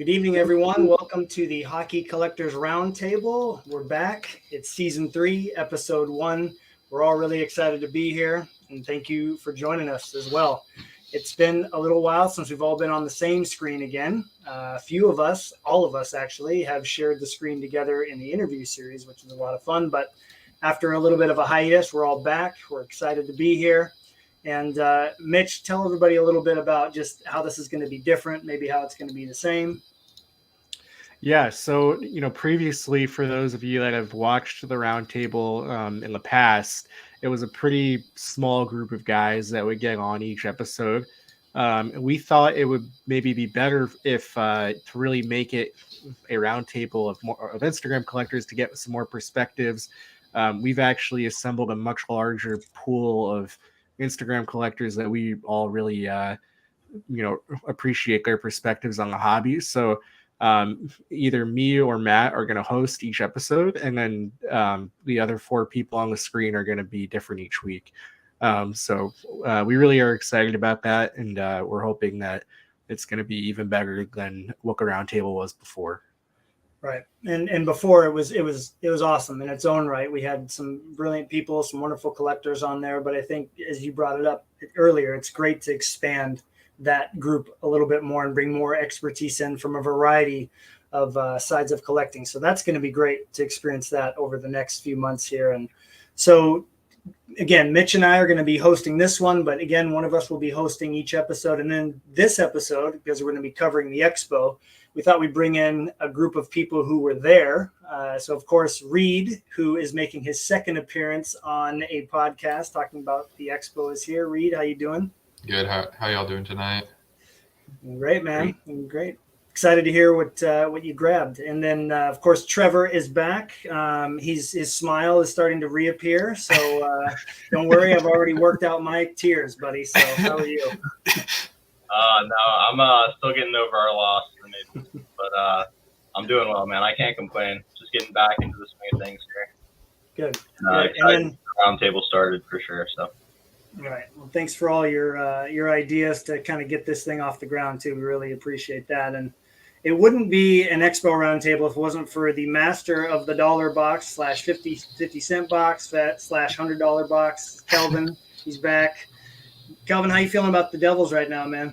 Good evening, everyone. Welcome to the Hockey Collectors Roundtable. We're back. It's season 3, episode 1. We're all really excited to be here, and thank you for joining us as well. It's been a little while since we've all been on the same screen again. A few of us, all of us actually, have shared the screen together in the interview series, which is a lot of fun. But after a little bit of a hiatus, we're all back. We're excited to be here. And Mitch, tell everybody a little bit about just how this is going to be different, maybe how it's going to be the same. Yeah, so, previously, for those of you that have watched the Roundtable in the past, it was a pretty small group of guys that would get on each episode. We thought it would maybe be better if to really make it a roundtable of Instagram collectors to get some more perspectives. We've actually assembled a much larger pool of Instagram collectors that we all really, appreciate their perspectives on the hobby. So either me or Matt are going to host each episode, and then the other 4 people on the screen are going to be different each week. So we really are excited about that, and we're hoping that it's going to be even better than what the Roundtable was before. Right, and before it was awesome in its own right. We had some brilliant people, some wonderful collectors on there. But I think, as you brought it up earlier, it's great to expand that group a little bit more and bring more expertise in from a variety of sides of collecting. So that's going to be great to experience that over the next few months here. And so, again, Mitch and I are going to be hosting this one, but again, one of us will be hosting each episode. And then this episode, because we're going to be covering the Expo, we thought we'd bring in a group of people who were there. So, of course, Reed, who is making his second appearance on a podcast talking about the Expo, is here. Reed, how you doing? Good. How y'all doing tonight? Great, man. Great. Excited to hear what you grabbed. And then, of course, Trevor is back. His smile is starting to reappear. So don't worry. I've already worked out my tears, buddy. So how are you? No, I'm still getting over our loss, but I'm doing well, man. I can't complain. Just getting back into the swing of things here. Good. And then the Roundtable started for sure. So. All right. Well, thanks for all your ideas to kind of get this thing off the ground too. We really appreciate that. And it wouldn't be an Expo Roundtable if it wasn't for the master of the dollar box / 50 cent box / $100 box, Kelvin. He's back. Kelvin, how you feeling about the Devils right now, man?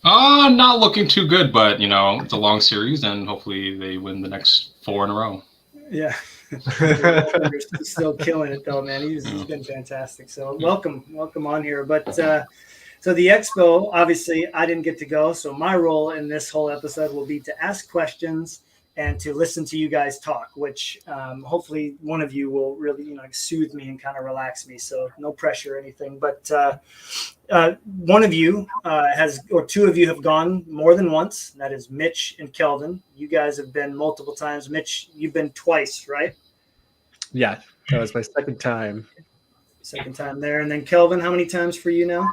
Not looking too good, but it's a long series, and hopefully they win the next 4 in a row. Yeah. He's still killing it though, man. He's been fantastic. So welcome on here. But so the Expo, obviously I didn't get to go. So my role in this whole episode will be to ask questions and to listen to you guys talk, which hopefully one of you will really, soothe me and kind of relax me. So no pressure or anything. But one of you or 2 of you have gone more than once. That is Mitch and Kelvin. You guys have been multiple times. Mitch, you've been twice, right? Yeah, that was my second time. Second time there. And then Kelvin, how many times for you now?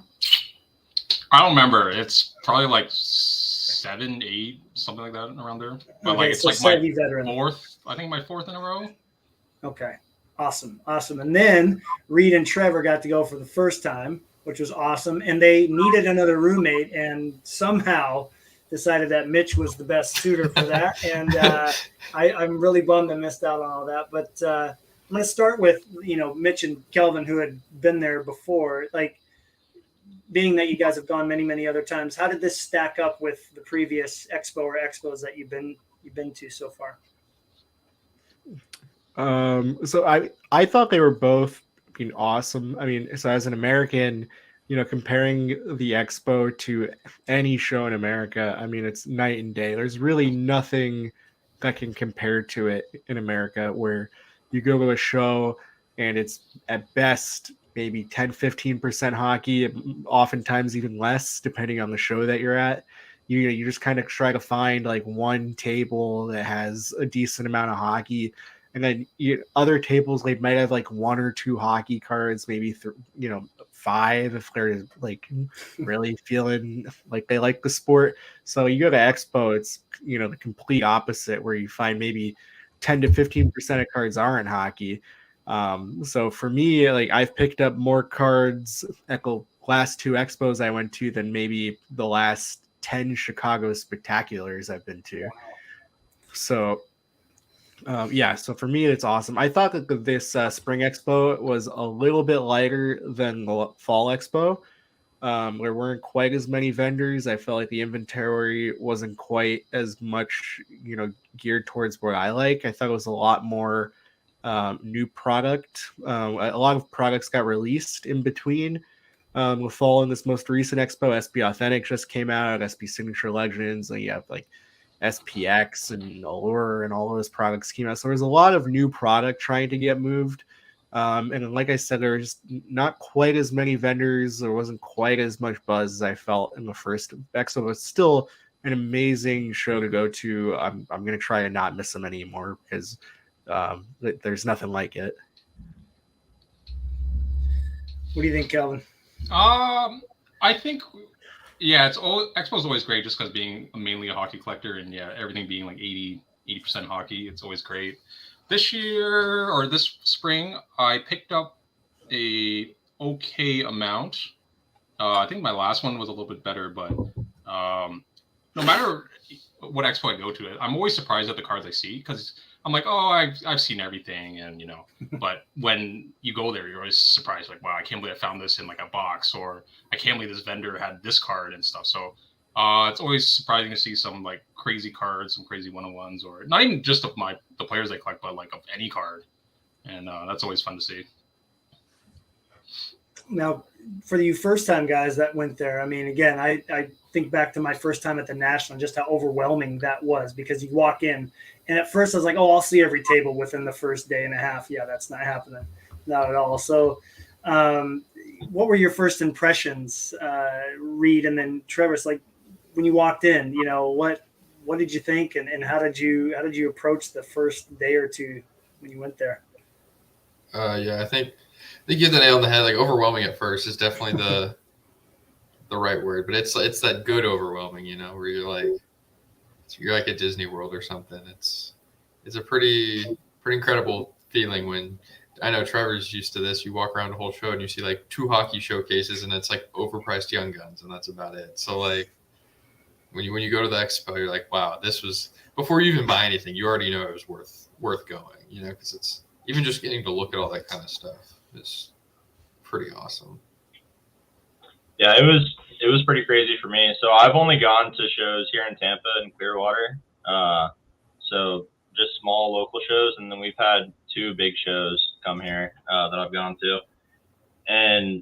I don't remember. It's probably like 7, 8, something like that around there. But okay, it's so like my veteran. 4th. I think my 4th in a row. Okay, awesome. And then Reed and Trevor got to go for the first time, which was awesome. And they needed another roommate, and somehow decided that Mitch was the best suitor for that. And I'm really bummed I missed out on all that. But I'm going to start with Mitch and Kelvin, who had been there before. Like, being that you guys have gone many, many other times, how did this stack up with the previous Expo or Expos that you've been to so far? So I thought they were both awesome. I mean, so as an American, comparing the Expo to any show in America, I mean, it's night and day. There's really nothing that can compare to it in America, where you go to a show and it's at best maybe 10-15% hockey, oftentimes even less, depending on the show that you're at. You just kind of try to find like one table that has a decent amount of hockey, and then other tables, they might have like 1 or 2 hockey cards, maybe 5 if they're like really feeling like they like the sport. So you go to Expo, it's the complete opposite, where you find maybe 10-15% of cards aren't hockey. So for me, like, I've picked up more cards at the last 2 Expos I went to than maybe the last 10 Chicago spectaculars I've been to. So yeah, so for me, it's awesome. I thought that this Spring Expo was a little bit lighter than the Fall Expo. There weren't quite as many vendors. I felt like the inventory wasn't quite as much, geared towards what I like. I thought it was a lot more new product. A lot of products got released in between. With Fall in this most recent expo, SP Authentic just came out, SP Signature Legends, and you have like SPX and Allure and all of those products came out. So there's a lot of new product trying to get moved. And like I said, there's not quite as many vendors. There wasn't quite as much buzz as I felt in the first expo. It's still an amazing show to go to. I'm going to try and not miss them anymore because there's nothing like it. What do you think, Calvin? I think, yeah, Expo's always great just because being mainly a hockey collector and yeah, everything being like 80% hockey, it's always great. This year or this spring, I picked up a okay amount. I think my last one was a little bit better, but no matter what expo I go to, I'm always surprised at the cards I see because I'm like, oh, I've seen everything, and but when you go there, you're always surprised, like, wow, I can't believe I found this in like a box, or I can't believe this vendor had this card and stuff. So it's always surprising to see some like crazy cards, some crazy 101s, or not even just of the players I collect, but like of any card, and that's always fun to see. Now, for you first-time guys that went there, I mean, again, I think back to my first time at the National, just how overwhelming that was because you walk in, and at first I was like, oh, I'll see every table within the first day and a half. Yeah, that's not happening. Not at all. So what were your first impressions, Reed, and then Travis, like when you walked in, what did you think, and how did you approach the first day or two when you went there? Yeah, I think you hit the nail on the head. Like overwhelming at first is definitely the right word, but it's that good overwhelming, where you're like at Disney World or something. It's a pretty incredible feeling when I know Trevor's used to this. You walk around the whole show and you see like 2 hockey showcases and it's like overpriced Young Guns and that's about it. So like when you go to the expo, you're like, wow, this was before you even buy anything. You already know it was worth going, because it's even just getting to look at all that kind of stuff is pretty awesome. Yeah, it was pretty crazy for me. So I've only gone to shows here in Tampa and Clearwater. So just small local shows, and then we've had 2 big shows come here that I've gone to. And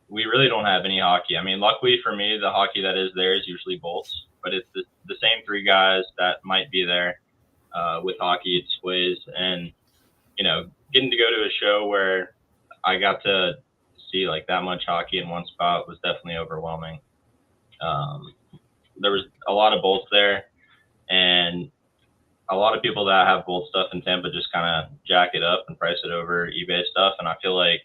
we really don't have any hockey. I mean, luckily for me, the hockey that is there is usually bolts, but it's the same 3 guys that might be there with hockey displays. And, getting to go to a show where I got to see like that much hockey in one spot was definitely overwhelming. There was a lot of bolts there, and a lot of people that have bolt stuff in Tampa just kind of jack it up and price it over eBay stuff. And I feel like,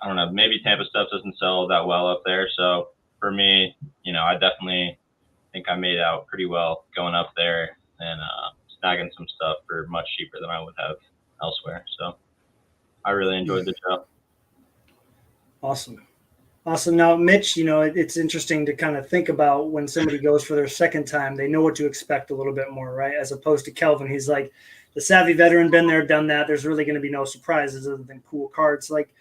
I don't know, maybe Tampa stuff doesn't sell that well up there. So for me, I definitely think I made out pretty well going up there and snagging some stuff for much cheaper than I would have elsewhere. So I really enjoyed the show. Awesome. Now, Mitch, it's interesting to kind of think about when somebody goes for their second time, they know what to expect a little bit more, right? As opposed to Kelvin, he's like the savvy veteran, been there, done that. There's really going to be no surprises other than cool cards. Like,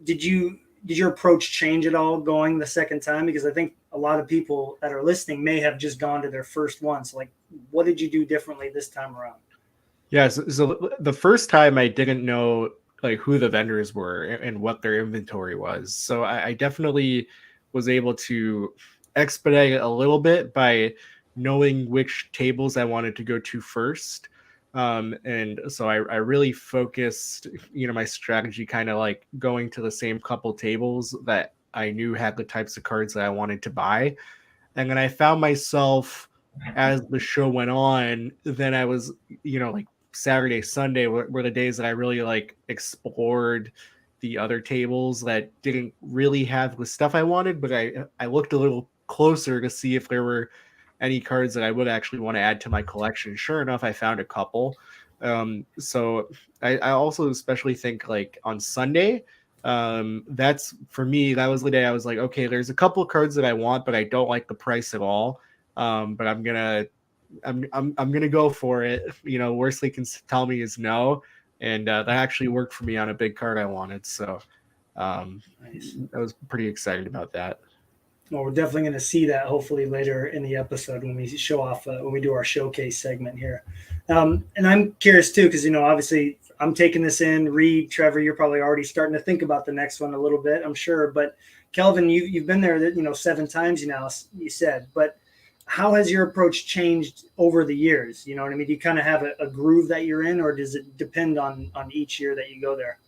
did your approach change at all going the second time? Because I think a lot of people that are listening may have just gone to their first one. So, like, what did you do differently this time around? Yeah, so the first time I didn't know like who the vendors were and what their inventory was. So I definitely was able to expedite it a little bit by knowing which tables I wanted to go to first. And so I really focused, my strategy kind of like going to the same couple tables that I knew had the types of cards that I wanted to buy. And then I found myself as the show went on, then I was, like Saturday, Sunday were the days that I really like explored the other tables that didn't really have the stuff I wanted, but I looked a little closer to see if there were any cards that I would actually want to add to my collection. Sure enough, I found a couple. So I also especially think like on Sunday, that's for me, that was the day I was like, okay, there's a couple of cards that I want, but I don't like the price at all. but I'm gonna go for it. You know, worst they can tell me is no, and that actually worked for me on a big card I wanted. So Nice. I was pretty excited about that. Well, we're definitely going to see that hopefully later in the episode when we show off when we do our showcase segment here. And I'm curious too, because obviously I'm taking this in. Reed, Trevor, you're probably already starting to think about the next one a little bit, I'm sure. But Kelvin, you've been there, 7 times now, you said. But how has your approach changed over the years? You know what I mean? Do you kind of have a groove that you're in, or does it depend on each year that you go there?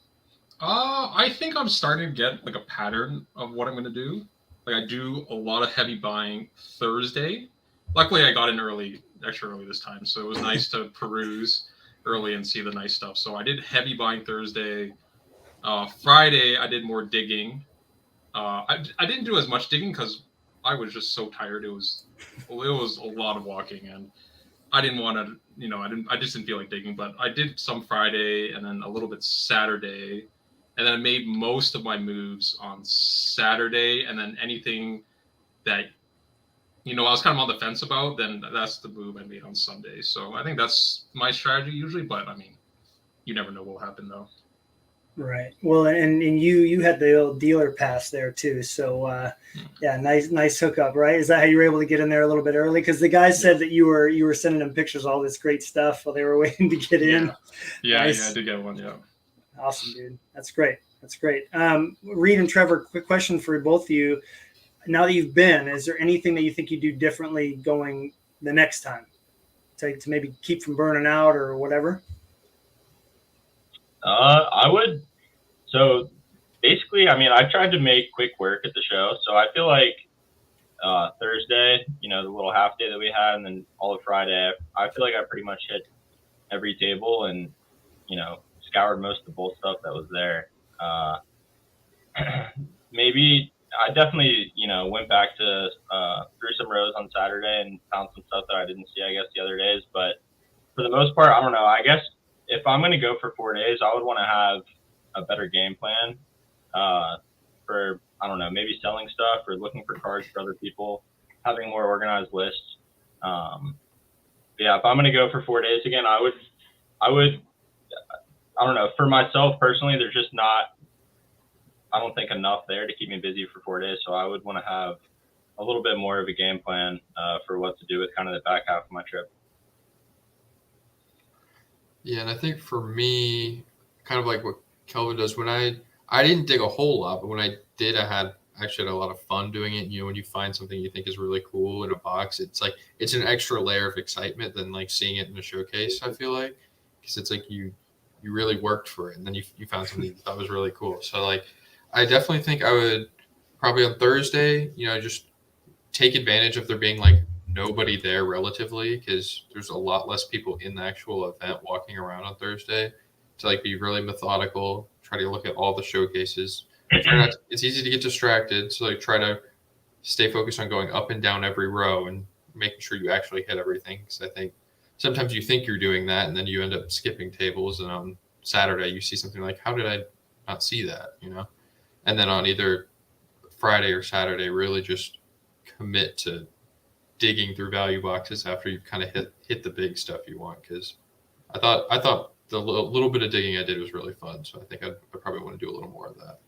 I think I'm starting to get like a pattern of what I'm going to do. Like I do a lot of heavy buying Thursday. Luckily, I got in extra early this time, so it was nice to peruse early and see the nice stuff. So I did heavy buying Thursday. Friday, I did more digging. I didn't do as much digging because I was just so tired. It was a lot of walking, and I didn't want to. I just didn't feel like digging. But I did some Friday and then a little bit Saturday. And then I made most of my moves on Saturday, and then anything that, I was kind of on the fence about, then that's the move I made on Sunday. So I think that's my strategy usually, but I mean, you never know what will happen though. Right. Well, and you had the old dealer pass there too. So yeah, nice hookup, right? Is that how you were able to get in there a little bit early? Because the guys said that you were sending them pictures of all this great stuff while they were waiting to get in. Yeah, nice. I did get one, yeah. Awesome, dude. That's great. Reed and Trevor, quick question for both of you. Now that you've been, is there anything that you think you do differently going the next time to maybe keep from burning out or whatever? I would. So basically, I mean, I tried to make quick work at the show. So I feel like Thursday, the little half day that we had, and then all of Friday, I feel like I pretty much hit every table and, scoured most of the bull stuff that was there. Maybe I definitely, went back to through some rows on Saturday and found some stuff that I didn't see, I guess, the other days. But for the most part, I don't know. I guess if I'm going to go for 4 days, I would want to have a better game plan for, I don't know, maybe selling stuff or looking for cards for other people, having a more organized list. Yeah, if I'm going to go for 4 days again, I would, I don't know, for myself personally, there's just not, I don't think enough there to keep me busy for 4 days. So I would want to have a little bit more of a game plan for what to do with kind of the back half of my trip. Yeah, and I think for me, kind of like what Kelvin does, when I didn't dig a whole lot, but when I did, I actually had a lot of fun doing it. When you find something you think is really cool in a box, it's like it's an extra layer of excitement than like seeing it in a showcase, I feel like, because it's like you really worked for it, and then you found something you thought was really cool. So like I definitely think I would probably on Thursday, just take advantage of there being like nobody there relatively, because there's a lot less people in the actual event walking around on Thursday, to like be really methodical, try to look at all the showcases. It's easy to get distracted, so like try to stay focused on going up and down every row and making sure you actually hit everything, because I think sometimes you think you're doing that and then you end up skipping tables, and on Saturday you see something like, how did I not see that, And then on either Friday or Saturday, really just commit to digging through value boxes after you've kind of hit the big stuff you want, because I thought the little bit of digging I did was really fun, so I think I probably want to do a little more of that.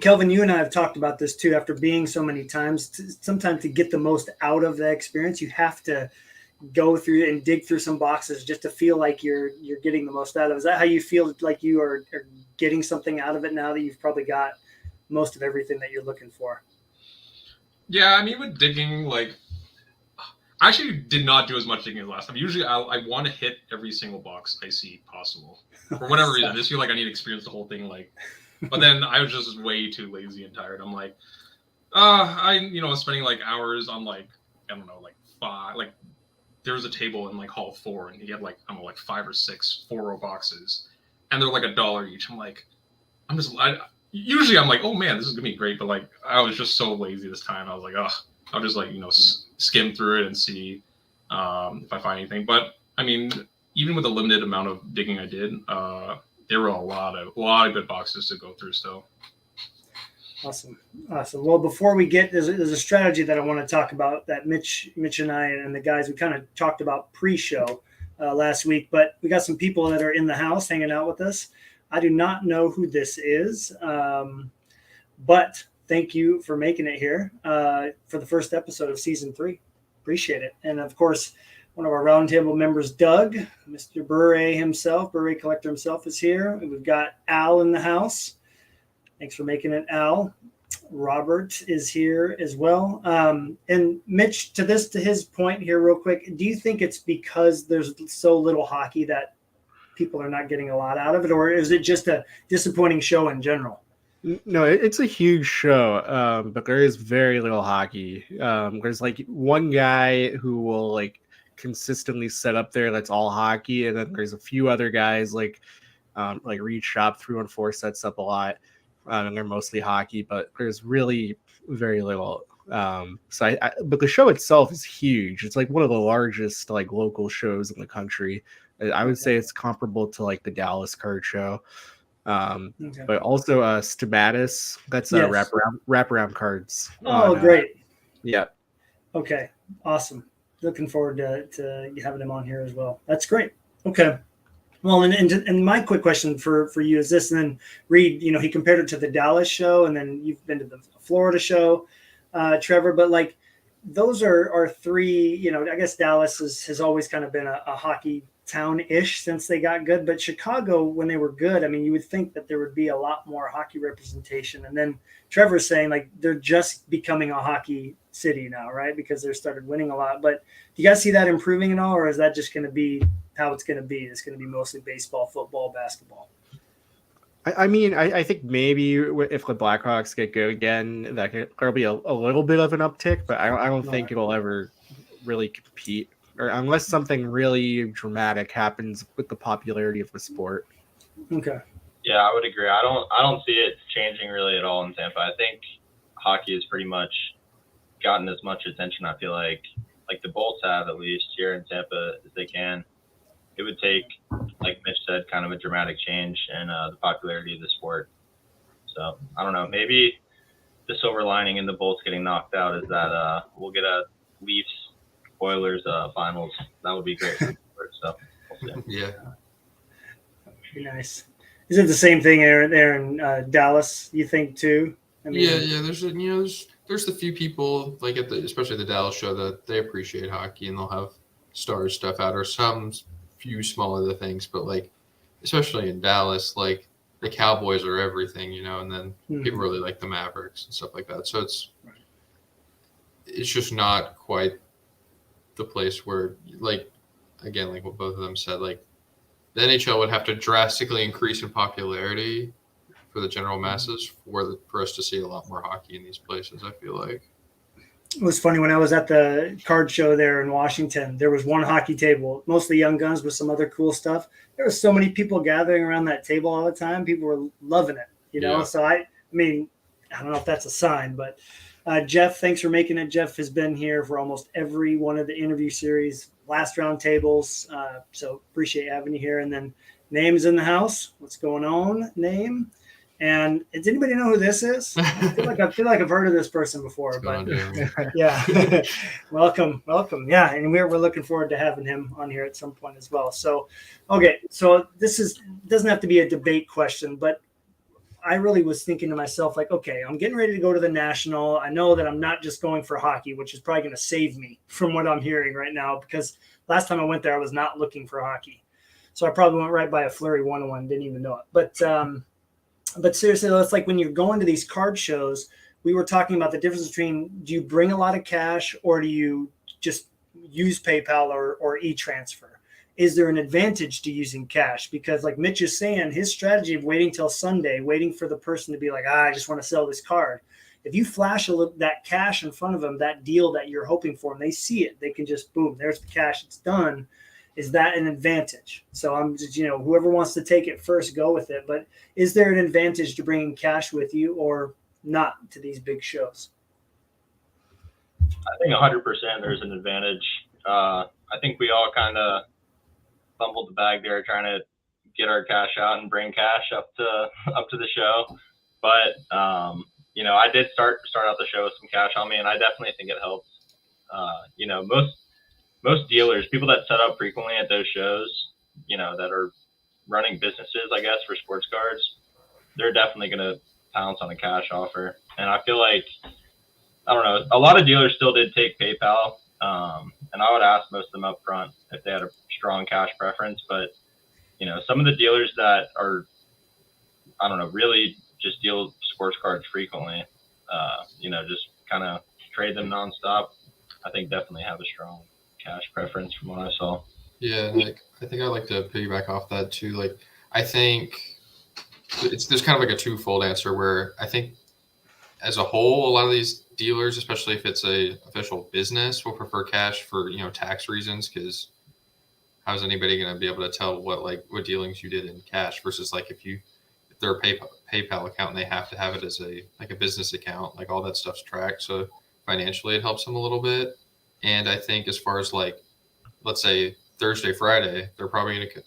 Kelvin, you and I have talked about this too. After being so many times, sometimes to get the most out of the experience, you have to go through and dig through some boxes just to feel like you're getting the most out of it. Is that how you feel like you are getting something out of it now that you've probably got most of everything that you're looking for? Yeah, I mean, with digging, like, I actually did not do as much digging as last time. Usually I want to hit every single box I see possible. For whatever reason, I just feel like I need to experience the whole thing, like, but then I was just way too lazy and tired. I'm like, spending like hours on like, I don't know, like 5, like there was a table in like hall 4 and he had like, I don't know, like 5 or 6 4-row boxes and they're like $1 each. Usually I'm like, oh man, this is gonna be great. But like, I was just so lazy this time. I was like, I'll just like, skim through it and see if I find anything. But I mean, even with the limited amount of digging I did, there were a lot of good boxes to go through still. Awesome. Well, before we get, there's a strategy that I want to talk about that Mitch and I and the guys, we kind of talked about pre-show last week, but we got some people that are in the house hanging out with us. I do not know who this is, but thank you for making it here for the first episode of season 3. Appreciate it. And of course, one of our roundtable members, Doug, Mr. Bure Collector himself is here. And we've got Al in the house. Thanks for making it, Al. Robert is here as well. And Mitch, to his point here real quick, do you think it's because there's so little hockey that people are not getting a lot out of it, or is it just a disappointing show in general? No, it's a huge show, but there is very little hockey. There's like one guy who will like consistently set up there that's all hockey, and then there's a few other guys like Reed Shop 314 sets up a lot. And they're mostly hockey, but there's really very little. But the show itself is huge. It's like one of the largest like local shows in the country. I would say it's comparable to like the Dallas card show. But also Stamatis, that's wraparound cards. Oh, great. Yeah. Okay, awesome. Looking forward to having him on here as well. That's great. Okay. Well, and my quick question for you is this, and then Reed, he compared it to the Dallas show, and then you've been to the Florida show, Trevor, but like those are 3, I guess Dallas has always kind of been a hockey town-ish since they got good, but Chicago, when they were good, I mean, you would think that there would be a lot more hockey representation. And then Trevor's saying like they're just becoming a hockey city now, right? Because they started winning a lot. But do you guys see that improving at all, or is that just going to be how it's going to be? It's going to be mostly baseball, football, basketball. I mean, I think maybe if the Blackhawks get good again, there'll be a little bit of an uptick, but I don't think it'll ever really compete, or unless something really dramatic happens with the popularity of the sport. Okay. Yeah, I would agree. I don't see it changing really at all in Tampa. I think hockey has pretty much gotten as much attention, I feel like the Bolts have, at least here in Tampa, as they can. It would take, like Mitch said, kind of a dramatic change in the popularity of the sport. So I don't know. Maybe the silver lining in the Bolts getting knocked out is that we'll get a Leafs Oilers finals. That would be great. So we'll see. Yeah. That would be nice. Is it the same thing there in Dallas? You think too? I mean, Yeah. There's the few people like especially the Dallas show that they appreciate hockey and they'll have stars stuff out or some few small other things, but like especially in Dallas, like the Cowboys are everything, and then people really like the Mavericks and stuff like that. So it's just not quite the place where, like, again, like what both of them said, like the NHL would have to drastically increase in popularity for the general masses for us to see a lot more hockey in these places, I feel like. It was funny when I was at the card show there in Washington, there was one hockey table, mostly young guns with some other cool stuff. There were so many people gathering around that table all the time. People were loving it, Yeah. So I mean, I don't know if that's a sign, but Jeff, thanks for making it. Jeff has been here for almost every one of the interview series, last round tables. So appreciate having you here. And then Name's in the house. What's going on, Name? And does anybody know who this is? I feel like I've heard of this person before, but yeah, welcome. Yeah, and we're looking forward to having him on here at some point as well. So, okay, so this doesn't have to be a debate question, but I really was thinking to myself, like, okay, I'm getting ready to go to the National. I know that I'm not just going for hockey, which is probably going to save me from what I'm hearing right now, because last time I went there, I was not looking for hockey. So I probably went right by a Flurry 101, didn't even know it. But seriously, it's like when you're going to these card shows, we were talking about the difference between, do you bring a lot of cash or do you just use PayPal or e-transfer? Is there an advantage to using cash? Because like Mitch is saying, his strategy of waiting till Sunday, waiting for the person to be like, I just want to sell this card. If you flash that cash in front of them, that deal that you're hoping for, and they see it, they can just, boom, there's the cash, it's done. Is that an advantage? So I'm just, whoever wants to take it first, go with it. But is there an advantage to bringing cash with you or not to these big shows? I think 100% there's an advantage. I think we all kind of fumbled the bag there trying to get our cash out and bring cash up to the show. But I did start out the show with some cash on me, and I definitely think it helps. Most dealers, people that set up frequently at those shows, that are running businesses, I guess, for sports cards, they're definitely going to pounce on a cash offer. And I feel like, I don't know, a lot of dealers still did take PayPal. And I would ask most of them up front if they had a strong cash preference. But, some of the dealers that are, I don't know, really just deal sports cards frequently, just kind of trade them nonstop, I think definitely have a strong cash preference from what I saw. Yeah, I think I'd like to piggyback off that too. Like, I think there's kind of like a twofold answer where I think as a whole, a lot of these dealers, especially if it's a official business, will prefer cash for tax reasons. Because how's anybody going to be able to tell what dealings you did in cash versus like if they're a PayPal account and they have to have it as a business account, like all that stuff's tracked. So financially, it helps them a little bit. And I think as far as let's say Thursday, Friday, they're probably going to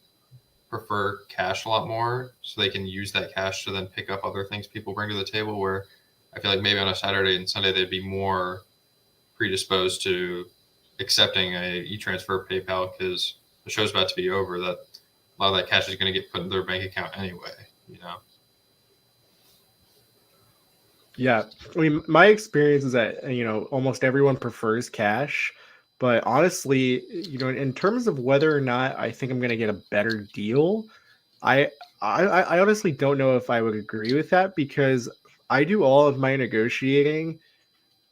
prefer cash a lot more, so they can use that cash to then pick up other things people bring to the table. Where I feel like maybe on a Saturday and Sunday they'd be more predisposed to accepting a e-transfer PayPal because the show's about to be over. That a lot of that cash is going to get put in their bank account anyway. Yeah, I mean, my experience is that almost everyone prefers cash, but honestly, in terms of whether or not I think I'm going to get a better deal, I honestly don't know if I would agree with that because I do all of my negotiating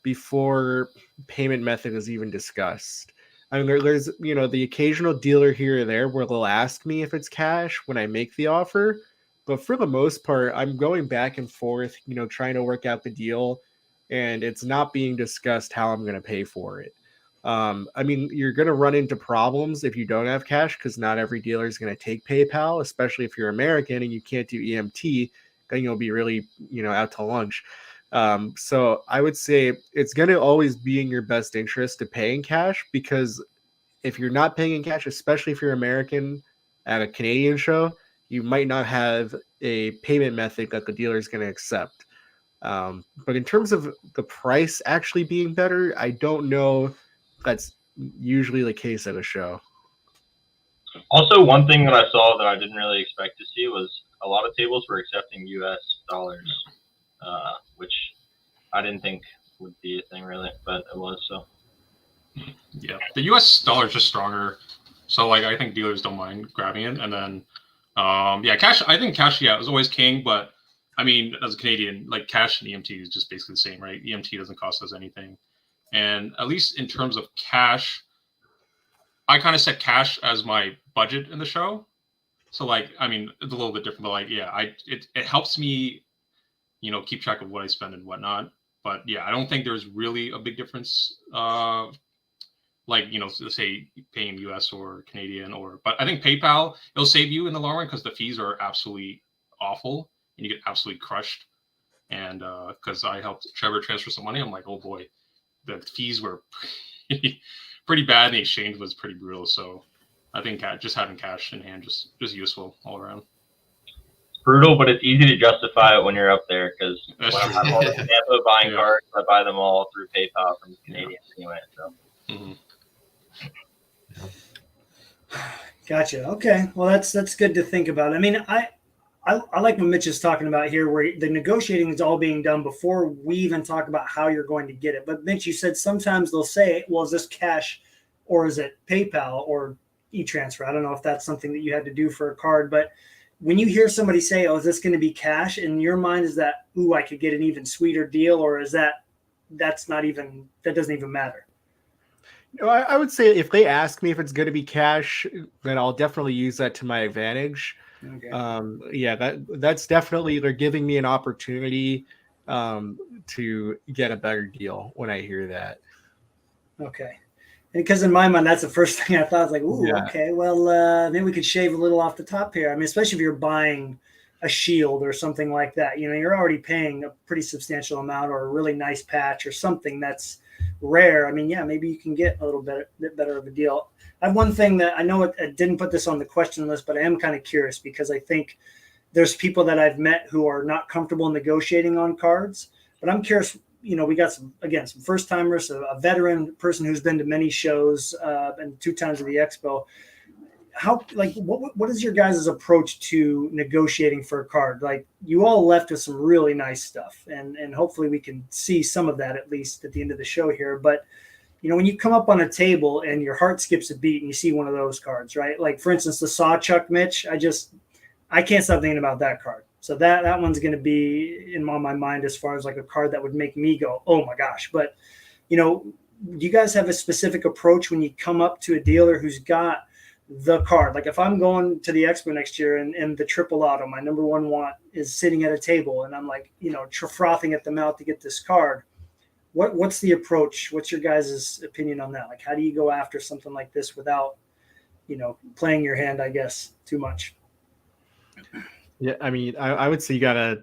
before payment method is even discussed. I mean, there's the occasional dealer here or there where they'll ask me if it's cash when I make the offer. But for the most part, I'm going back and forth, trying to work out the deal, and it's not being discussed how I'm going to pay for it. I mean, you're going to run into problems if you don't have cash because not every dealer is going to take PayPal, especially if you're American and you can't do EMT, then you'll be really, out to lunch. So I would say it's going to always be in your best interest to pay in cash because if you're not paying in cash, especially if you're American at a Canadian show, you might not have a payment method that the dealer is going to accept. But in terms of the price actually being better, I don't know that's usually the case at a show. Also, one thing that I saw that I didn't really expect to see was a lot of tables were accepting US dollars, which I didn't think would be a thing really, but it was. So yeah, the US dollar is just stronger. So I think dealers don't mind grabbing it. And then cash, I think cash, is always king, but I mean, as a Canadian, cash and EMT is just basically the same, right? EMT doesn't cost us anything. And at least in terms of cash, I kind of set cash as my budget in the show. So I mean, it's a little bit different, but it helps me, keep track of what I spend and whatnot. But yeah, I don't think there's really a big difference. Say paying US or Canadian but I think PayPal, it'll save you in the long run because the fees are absolutely awful and you get absolutely crushed. And because I helped Trevor transfer some money, I'm like, oh boy, the fees were pretty bad and the exchange was pretty brutal. So I think just having cash in hand just useful all around. It's brutal, but it's easy to justify it when you're up there because when I'm all in Tampa buying cards, I buy them all through PayPal from Canadians anyway. So. Mm-hmm. Gotcha. Okay. Well, that's good to think about. I mean, I like what Mitch is talking about here, where the negotiating is all being done before we even talk about how you're going to get it. But Mitch, you said sometimes they'll say, well, is this cash or is it PayPal or e-transfer? I don't know if that's something that you had to do for a card, but when you hear somebody say, oh, is this going to be cash? In your mind, is that, ooh, I could get an even sweeter deal? Or is that doesn't even matter? I would say if they ask me if it's going to be cash, then I'll definitely use that to my advantage. Okay. That's definitely, they're giving me an opportunity to get a better deal when I hear that. Okay. Because in my mind, that's the first thing I thought. I was like, ooh, okay, well, maybe we could shave a little off the top here. I mean, especially if you're buying a shield or something like that, you're already paying a pretty substantial amount or a really nice patch or something that's rare. I mean, maybe you can get a little bit better of a deal. I have one thing that I know I didn't put this on the question list, but I am kind of curious because I think there's people that I've met who are not comfortable negotiating on cards. But I'm curious, we got some first timers, a veteran person who's been to many shows and 2 times at the Expo. How, like, what is your guys' approach to negotiating for a card? Like, you all left with some really nice stuff, and hopefully we can see some of that at least at the end of the show here. But when you come up on a table and your heart skips a beat and you see one of those cards, right? Like, for instance, the Sawchuck Mitch, I can't stop thinking about that card. So that one's going to be on my mind as far as like a card that would make me go, oh my gosh. But do you guys have a specific approach when you come up to a dealer who's got the card? Like, if I'm going to the Expo next year and the triple auto, my number one want, is sitting at a table, and I'm like, frothing at the mouth to get this card, what's the approach? What's your guys' opinion on that? Like, how do you go after something like this without, playing your hand, I guess, too much? Yeah, I mean, I would say you gotta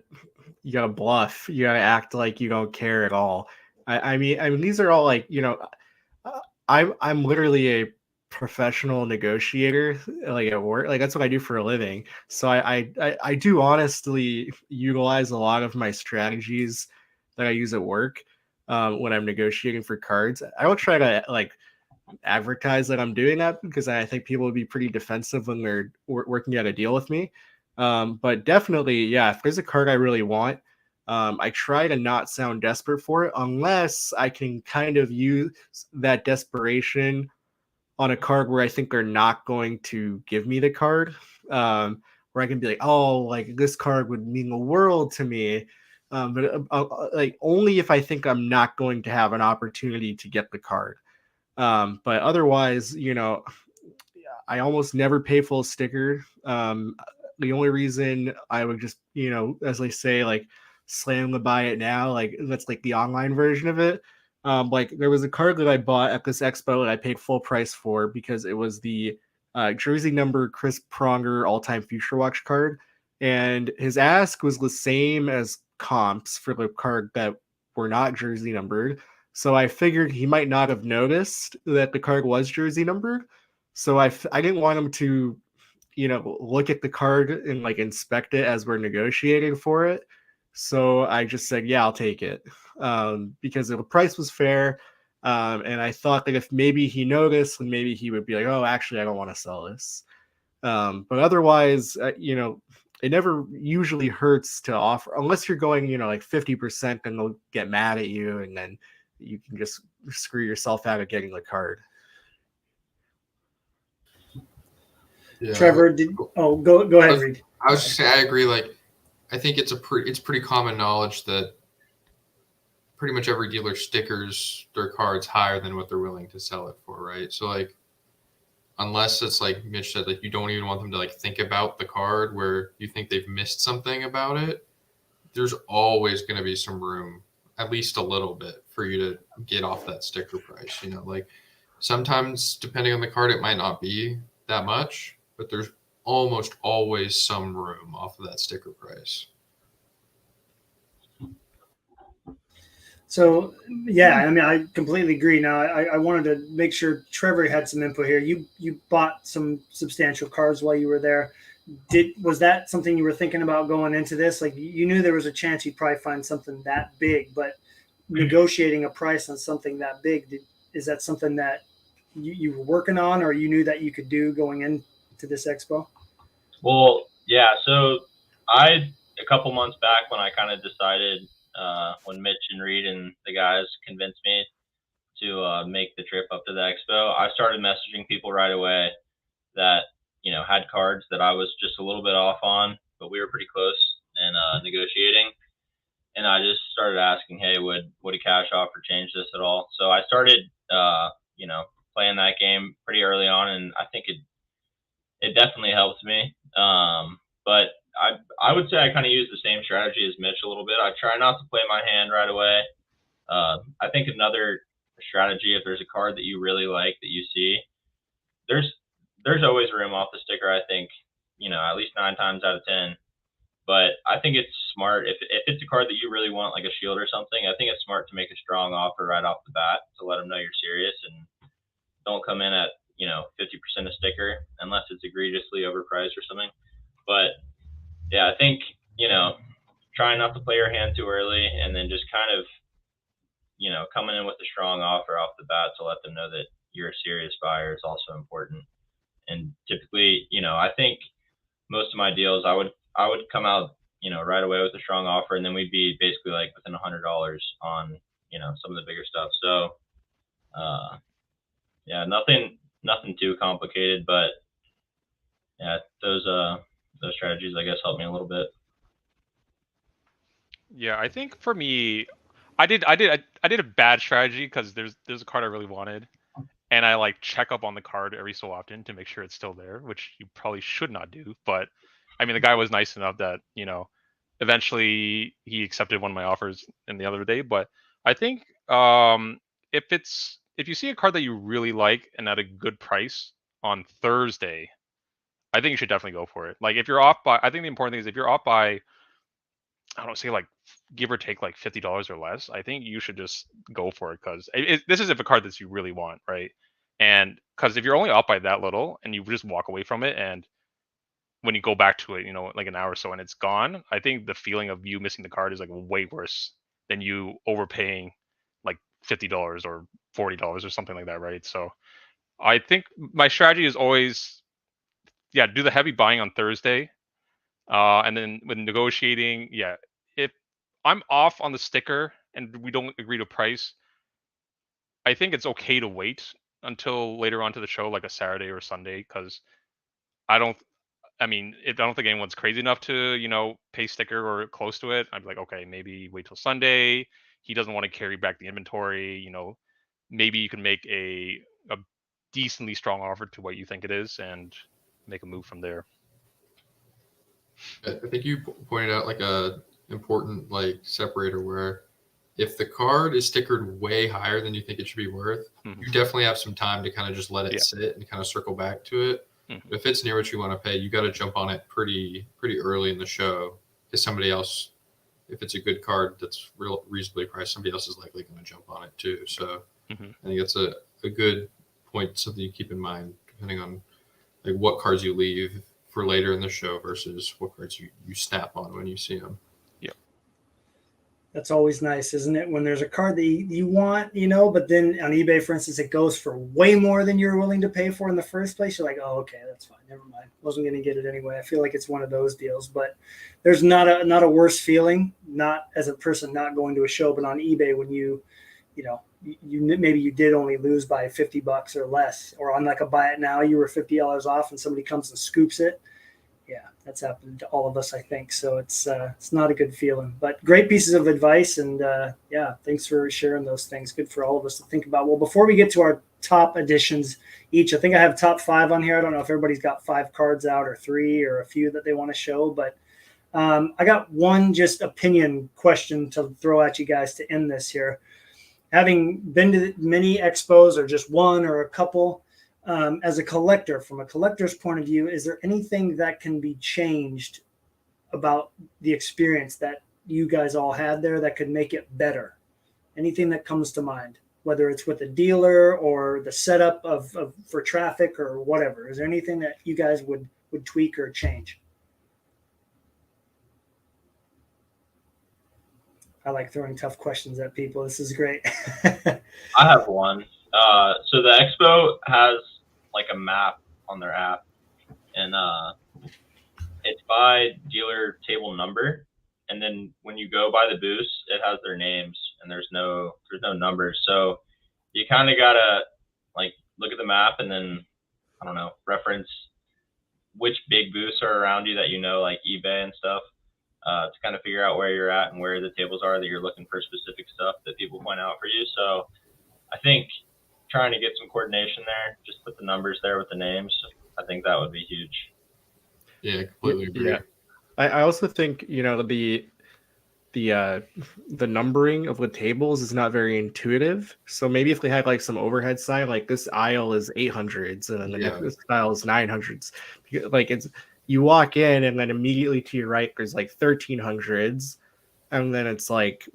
bluff. You gotta act like you don't care at all. I mean, these are all like, I'm literally a professional negotiator, like at work. Like, that's what I do for a living. So I do honestly utilize a lot of my strategies that I use at work when I'm negotiating for cards. I don't try to like advertise that I'm doing that, because I think people would be pretty defensive when they're working out a deal with me. But definitely, yeah, if there's a card I really want, I try to not sound desperate for it unless I can kind of use that desperation on a card where I think they're not going to give me the card. Where I can be like, oh, like this card would mean the world to me. But like only if I think I'm not going to have an opportunity to get the card. But otherwise, I almost never pay full sticker. The only reason I would just, as they say, like slam to buy it now, like that's like the online version of it. Like there was a card that I bought at this expo and I paid full price for because it was the jersey number Chris Pronger all-time Future Watch card. And his ask was the same as comps for the card that were not jersey numbered. So I figured he might not have noticed that the card was jersey numbered. So I didn't want him to, look at the card and like inspect it as we're negotiating for it. So I just said, yeah, I'll take it because the price was fair. And I thought that if maybe he noticed, then maybe he would be like, oh, actually, I don't want to sell this. But otherwise, it never usually hurts to offer unless you're going, like 50%, then they'll get mad at you and then you can just screw yourself out of getting the card. Yeah. Trevor, go ahead, Reed. I was just saying, I agree. Like, I think it's pretty common knowledge that pretty much every dealer stickers their cards higher than what they're willing to sell it for, right? So like, unless it's like Mitch said, like you don't even want them to like think about the card where you think they've missed something about it, there's always going to be some room, at least a little bit, for you to get off that sticker price. Like sometimes depending on the card, it might not be that much, but there's almost always some room off of that sticker price. So, yeah, I mean, I completely agree. Now, I wanted to make sure Trevor had some input here. You bought some substantial cards while you were there. Was that something you were thinking about going into this? Like, you knew there was a chance you'd probably find something that big, but negotiating a price on something that big, is that something that you were working on, or you knew that you could do going into this expo? Well, yeah. So a couple months back when I kind of decided, when Mitch and Reed and the guys convinced me to make the trip up to the expo, I started messaging people right away that, had cards that I was just a little bit off on, but we were pretty close and negotiating. And I just started asking, hey, would a cash offer change this at all? So I started, playing that game pretty early on, and I think it definitely helped me. But I would say I kind of use the same strategy as Mitch a little bit. I try not to play my hand right away. I think another strategy, if there's a card that you really like that you see, there's always room off the sticker. I think, at least 9 times out of 10. But I think it's smart if it's a card that you really want, like a shield or something. I think it's smart to make a strong offer right off the bat to let them know you're serious and don't come in at 50% a sticker unless it's egregiously overpriced or something. But yeah, I think trying not to play your hand too early, and then just kind of, coming in with a strong offer off the bat to let them know that you're a serious buyer is also important. And typically, I think most of my deals, I would come out, right away with a strong offer, and then we'd be basically like within $100 on, some of the bigger stuff. So, yeah, nothing too complicated, but yeah, those strategies, I guess, helped me a little bit. Yeah, I think for me, I did a bad strategy because there's a card I really wanted, and I like check up on the card every so often to make sure it's still there, which you probably should not do. But I mean, the guy was nice enough that eventually he accepted one of my offers in the other day. But I think if you see a card that you really like and at a good price on Thursday, I think you should definitely go for it. Like if you're off by, I think the important thing is if you're off by, I don't know, say like give or take like $50 or less, I think you should just go for it because this is if a card that you really want, right? And because if you're only up by that little and you just walk away from it, and when you go back to it, like an hour or so and it's gone, I think the feeling of you missing the card is like way worse than you overpaying like $50 or $40 or something like that, right? So I think my strategy is always, yeah, do the heavy buying on Thursday. And then when negotiating, yeah, if I'm off on the sticker and we don't agree to price, I think it's okay to wait until later on to the show, like a Saturday or Sunday, because I don't. I mean, if I don't think anyone's crazy enough to, pay sticker or close to it, I'd be like, okay, maybe wait till Sunday. He doesn't want to carry back the inventory. Maybe you can make a decently strong offer to what you think it is and make a move from there. I think you pointed out like a important like separator where if the card is stickered way higher than you think it should be worth, you definitely have some time to kind of just let it sit and kind of circle back to it. If it's near what you want to pay, you got to jump on it pretty early in the show because somebody else, if it's a good card that's reasonably priced, somebody else is likely going to jump on it too. So I think that's a good point, something you keep in mind depending on like what cards you leave for later in the show versus what cards you snap on when you see them. That's always nice, isn't it? When there's a card that you want, but then on eBay, for instance, it goes for way more than you're willing to pay for in the first place. You're like, oh, okay, that's fine. Never mind. Wasn't going to get it anyway. I feel like it's one of those deals, but there's not a worse feeling, not as a person not going to a show, but on eBay when you maybe you did only lose by $50 or less, or on like a buy it now, you were $50 off and somebody comes and scoops it. Yeah, that's happened to all of us, I think. So it's not a good feeling, but great pieces of advice. And yeah, thanks for sharing those things. Good for all of us to think about. Well, before we get to our top additions each, I think I have top 5 on here. I don't know if everybody's got 5 cards out or 3 or a few that they want to show, but I got one just opinion question to throw at you guys to end this here. Having been to many expos or just one or a couple, as a collector, from a collector's point of view, is there anything that can be changed about the experience that you guys all had there that could make it better? Anything that comes to mind, whether it's with a dealer or the setup for traffic or whatever? Is there anything that you guys would tweak or change? I like throwing tough questions at people. This is great. I have one. So the Expo has like a map on their app, and it's by dealer table number. And then when you go by the booths, it has their names, and there's no numbers. So you kind of gotta like look at the map and then, I don't know, reference which big booths are around you that like eBay and stuff, to kind of figure out where you're at and where the tables are that you're looking for specific stuff that people point out for you. So I think trying to get some coordination there, just put the numbers there with the names. I think that would be huge. Yeah, completely agree. Yeah. I also think, the numbering of the tables is not very intuitive. So maybe if they had like some overhead sign, like this aisle is 800s and then the next aisle is 900s. Like you walk in and then immediately to your right there's like 1300s, and then it's like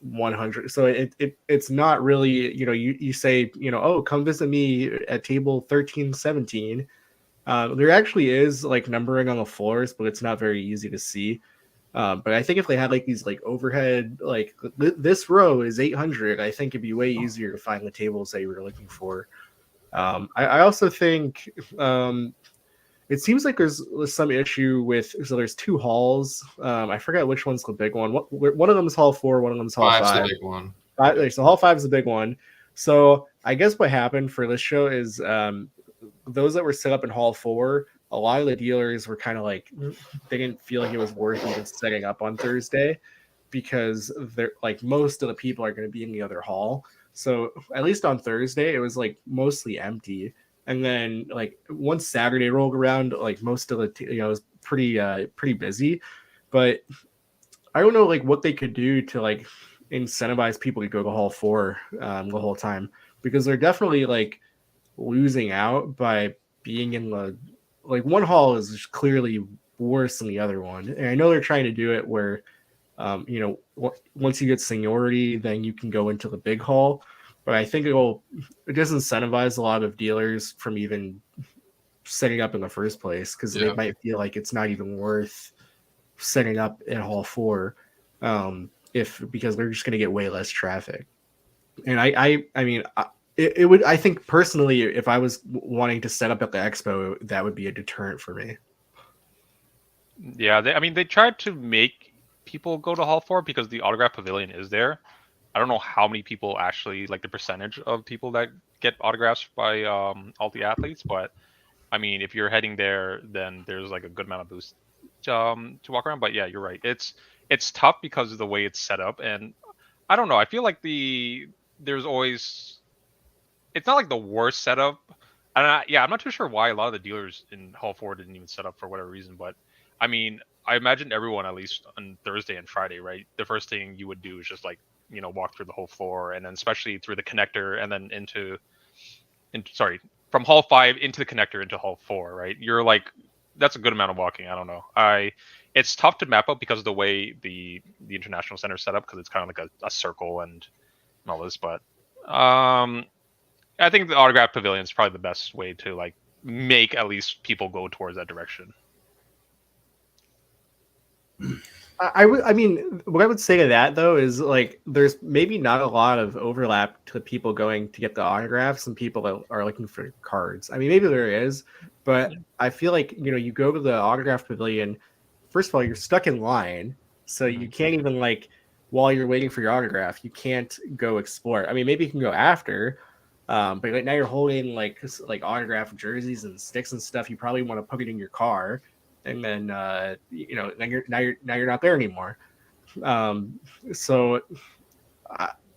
100. So it's not really, you say, oh, come visit me at table 1317. There actually is like numbering on the floors, but it's not very easy to see. But I think if they had like these like overhead, like this row is 800, I think it'd be way easier to find the tables that you were looking for. I also think it seems like there's some issue with, so there's two halls. I forget which one's the big one. One of them is hall 4, one of them is hall 5. Five's the big one. So hall 5 is the big one. So I guess what happened for this show is those that were set up in hall 4, a lot of the dealers were kind of like, they didn't feel like it was worth even setting up on Thursday because they're like most of the people are going to be in the other hall. So at least on Thursday, it was like mostly empty. And then like once Saturday rolled around, like most of the it was pretty busy. But I don't know like what they could do to like incentivize people to go to hall 4 the whole time, because they're definitely like losing out by being in the like one hall is clearly worse than the other one. And I know they're trying to do it where once you get seniority, then you can go into the big hall. But I think it does incentivize a lot of dealers from even setting up in the first place, because they might feel like it's not even worth setting up in hall 4 because they're just going to get way less traffic. And I mean, it would, I think personally, if I was wanting to set up at the Expo, that would be a deterrent for me. Yeah, they tried to make people go to hall 4 because the autograph pavilion is there. I don't know how many people actually, like the percentage of people that get autographs by all the athletes, but I mean, if you're heading there, then there's like a good amount of boost to walk around. But yeah, you're right. It's tough because of the way it's set up, and I don't know. I feel like there's always, it's not like the worst setup. And I'm not too sure why a lot of the dealers in hall 4 didn't even set up for whatever reason, but I mean, I imagine everyone, at least on Thursday and Friday, right? The first thing you would do is just like, walk through the whole floor, and then especially through the connector, and then from hall 5 into the connector into hall 4, right? You're like, that's a good amount of walking. I don't know. It's tough to map out because of the way the international center is set up, because it's kind of like a circle and all this. But I think the autograph pavilion is probably the best way to like make at least people go towards that direction. I mean, what I would say to that though is like, there's maybe not a lot of overlap to people going to get the autographs and people that are looking for cards. I mean, maybe there is, but I feel like, you go to the autograph pavilion, first of all, you're stuck in line. So you can't even like, while you're waiting for your autograph, you can't go explore. I mean, maybe you can go after, but right now you're holding like autograph jerseys and sticks and stuff. You probably want to put it in your car. And then then you're not there anymore. So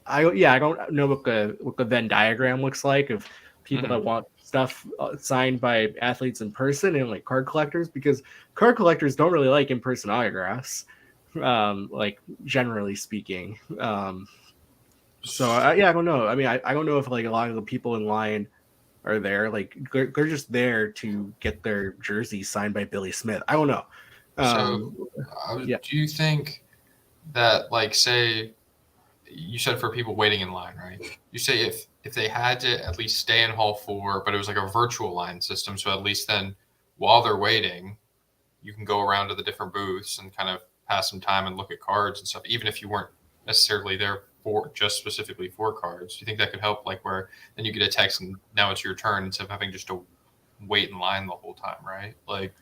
I don't know what the Venn diagram looks like of people that want stuff signed by athletes in person and like card collectors, because card collectors don't really like in-person autographs, like generally speaking. So I don't know. I mean, I don't know if like a lot of the people in line are there, like they're just there to get their jersey signed by Billy Smith. I don't know. Do you think that, like, say you said for people waiting in line, right? You say if they had to at least stay in hall 4, but it was like a virtual line system, so at least then while they're waiting, you can go around to the different booths and kind of pass some time and look at cards and stuff, even if you weren't necessarily there for just specifically for cards. Do you think that could help, like where then you get a text and now it's your turn instead of having just to wait in line the whole time, right? Like,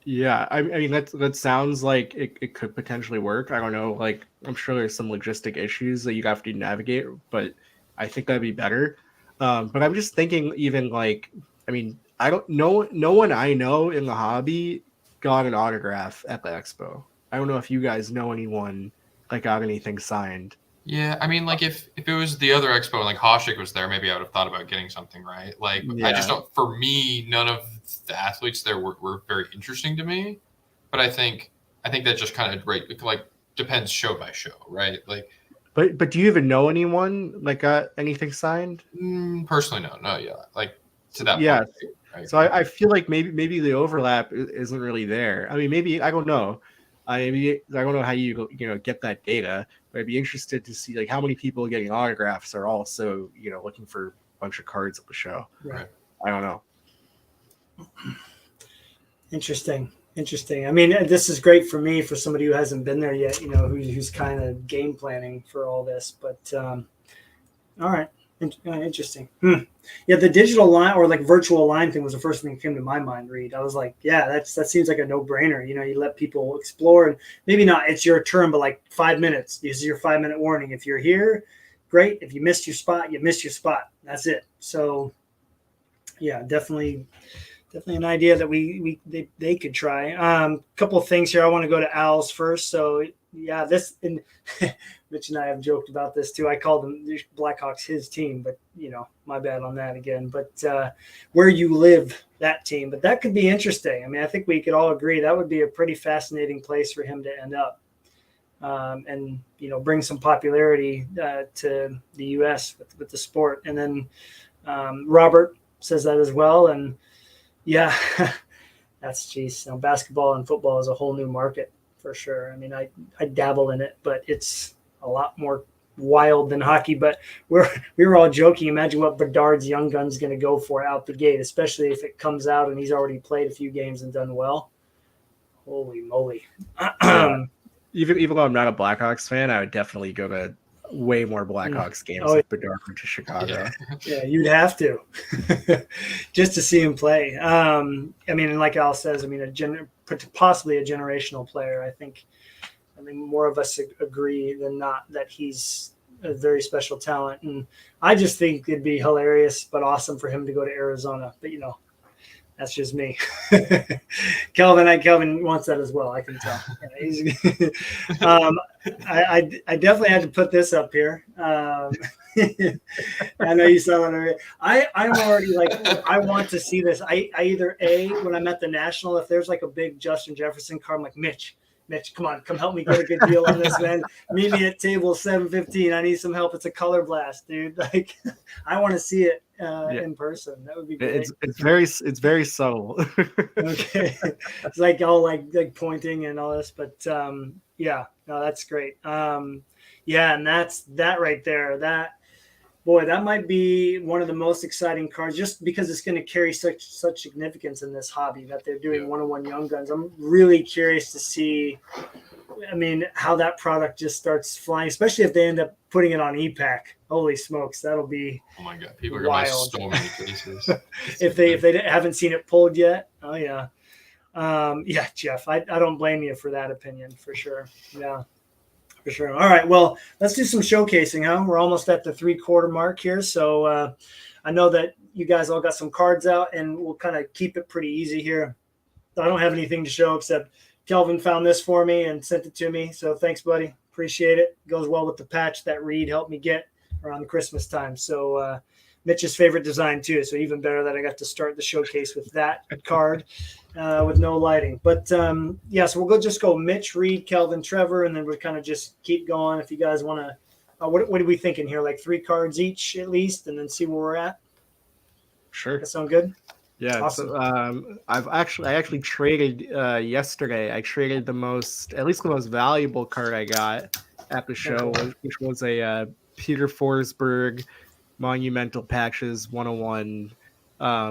yeah, I mean that sounds like it could potentially work. I don't know, like I'm sure there's some logistic issues that you have to navigate, but I think that'd be better. But I'm just thinking, even like, I mean, I don't know, no one I know in the hobby got an autograph at the Expo. I don't know if you guys know anyone that got anything signed. yeah, I mean, like if it was the other expo and like Hoshik was there, maybe I would have thought about getting something, right? Like, I just don't. For me, none of the athletes there were very interesting to me. But I think that just kind of like depends show by show, right? Like, but do you even know anyone that got anything signed? Personally, no, yeah, like to that yeah. point. Right? So I feel like maybe the overlap isn't really there. I mean, maybe, I don't know. I don't know how you get that data, but I'd be interested to see like how many people getting autographs are also looking for a bunch of cards at the show. Right. I don't know. Interesting. Interesting. I mean, this is great for me, for somebody who hasn't been there yet, you know, who's kind of game planning for all this. But all right, interesting. Yeah, the digital line or like virtual line thing was the first thing that came to my mind. Reed, I was like, yeah, that seems like a no brainer. You know, you let people explore, and maybe not it's your turn, but like 5 minutes. This is your 5 minute warning. If you're here, great. If you missed your spot, you missed your spot. That's it. So, yeah, definitely an idea that they could try. Couple of things here. I want to go to Al's first. So yeah, this and Mitch and I have joked about this too. I called them the Blackhawks his team, but you know, my bad on that again. But where you live, that team. But that could be interesting. I mean, I think we could all agree that would be a pretty fascinating place for him to end up, and you know, bring some popularity to the U.S. with the sport. And then Robert says that as well, and yeah, that's geez. You know, basketball and football is a whole new market for sure. I mean, I dabble in it, but it's a lot more wild than hockey. But we were all joking. Imagine what Bedard's young gun's going to go for out the gate, especially if it comes out and he's already played a few games and done well. Holy moly! Yeah. Even though I'm not a Blackhawks fan, I would definitely go to way more Blackhawks games if Bedard went to Chicago. Yeah, you'd have to just to see him play. I mean, like Al says, I mean, possibly a generational player. I think more of us agree than not that he's a very special talent, and I just think it'd be hilarious but awesome for him to go to Arizona. But you know, that's just me. Kelvin wants that as well. I can tell. I definitely had to put this up here. I know you saw that already. I'm already like, I want to see this. I either when I'm at the National, if there's like a big Justin Jefferson card, I'm like, Mitch, come on, come help me get a good deal on this, man. Meet me at table 715. I need some help. It's a color blast, dude. Like, I want to see it in person. That would be great. It's very subtle. Okay, it's like all like pointing and all this, but yeah, no, that's great. Yeah, and that's that right there. That might be one of the most exciting cards, just because it's going to carry such significance in this hobby that they're doing one-on-one young guns. I'm really curious to see. I mean, how that product just starts flying, especially if they end up putting it on EPAC. Holy smokes, that'll be oh my god, people are going to buy so many cases. if they haven't seen it pulled yet. Oh yeah, yeah, Jeff, I don't blame you for that opinion for sure. Yeah, for sure. All right, well, let's do some showcasing, huh? We're almost at the 3/4 mark here, so I know that you guys all got some cards out, and we'll kind of keep it pretty easy here. I don't have anything to show except Kelvin found this for me and sent it to me. So thanks, buddy. Appreciate it. Goes well with the patch that Reed helped me get around the Christmas time. So Mitch's favorite design too. So even better that I got to start the showcase with that card with no lighting. But yeah, so we'll just go Mitch, Reed, Kelvin, Trevor, and then we'll kind of just keep going. If you guys want to, what are we thinking here? Like 3 cards each at least, and then see where we're at. Sure. That sound good? Yeah, awesome. So I actually traded yesterday. I traded the most valuable card I got at the show, which was a Peter Forsberg Monumental Patches 101.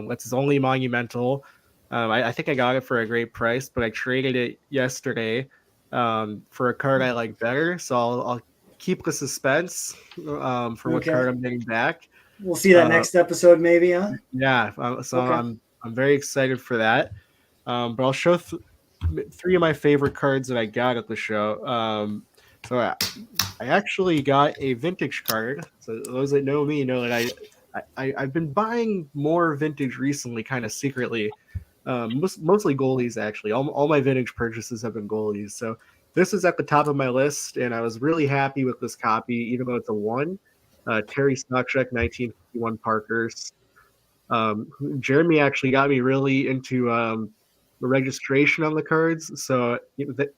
That's his only Monumental. I think I got it for a great price, but I traded it yesterday for a card I like better. So I'll keep the suspense for what card I'm getting back. We'll see that next episode, maybe, huh? Yeah, so I'm very excited for that. But I'll show 3 of my favorite cards that I got at the show. So I actually got a vintage card. So those that know me know that I've been buying more vintage recently, kind of secretly. Mostly goalies, actually. All my vintage purchases have been goalies. So this is at the top of my list, and I was really happy with this copy, even though it's a 1. Terry Sawchuk, 1951 Parkers. Jeremy actually got me really into the registration on the cards. So the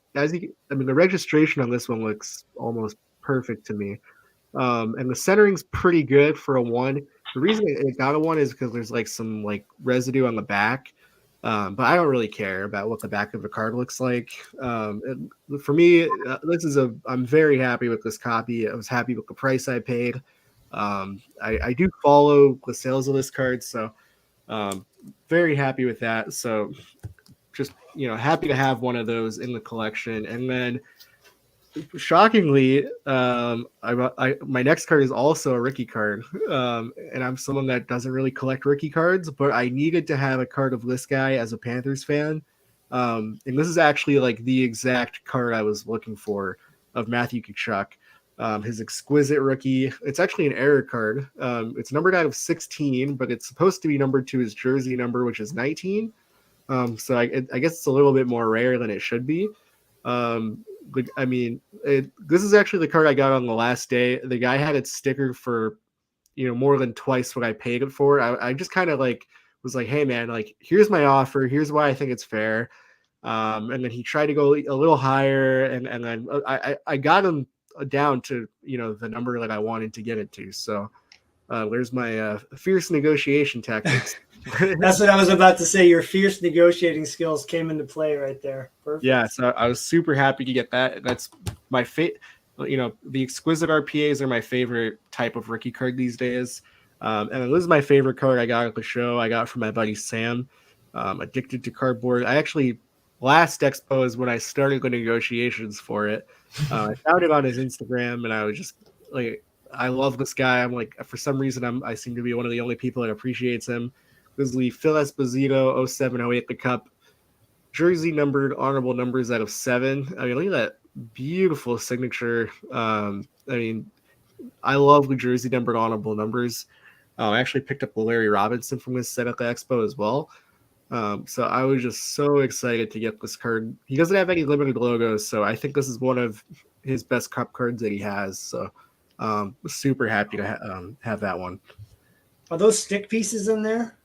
registration on this one looks almost perfect to me. And the centering's pretty good for a 1. The reason it got a 1 is because there's like some like residue on the back. But I don't really care about what the back of the card looks like. For me, I'm very happy with this copy. I was happy with the price I paid. I do follow the sales of this card, so very happy with that. So just happy to have one of those in the collection. And then shockingly, my next card is also a rookie card, and I'm someone that doesn't really collect rookie cards, but I needed to have a card of this guy as a Panthers fan, and this is actually like the exact card I was looking for of Matthew Tkachuk, his exquisite rookie. It's actually an error card. It's numbered out of 16, but it's supposed to be numbered to his jersey number, which is 19. So I guess it's a little bit more rare than it should be. I mean, this is actually the card I got on the last day. The guy had its sticker for, more than twice what I paid it for. I just kind of like was like, hey man, like here's my offer. Here's why I think it's fair. And then he tried to go a little higher, and then I got him down to the number that I wanted to get it to. So there's my fierce negotiation tactics. That's what I was about to say. Your fierce negotiating skills came into play right there. Perfect. Yeah, so I was super happy to get that. That's my favorite. The exquisite RPAs are my favorite type of rookie card these days. And this is my favorite card I got at the show. I got from my buddy Sam, Addicted to Cardboard. I actually, last Expo is when I started the negotiations for it. I found it on his Instagram, and I was just like, I love this guy. I'm like, for some reason, I seem to be one of the only people that appreciates him. This is the Phil Esposito 0708 the Cup jersey numbered honorable numbers out of 7. I mean, look at that beautiful signature. I mean, I love the jersey numbered honorable numbers. I actually picked up the Larry Robinson from this set at the Expo as well. So I was just so excited to get this card. He doesn't have any limited logos, so I think this is one of his best cup cards that he has. So super happy to have that one. Are those stick pieces in there?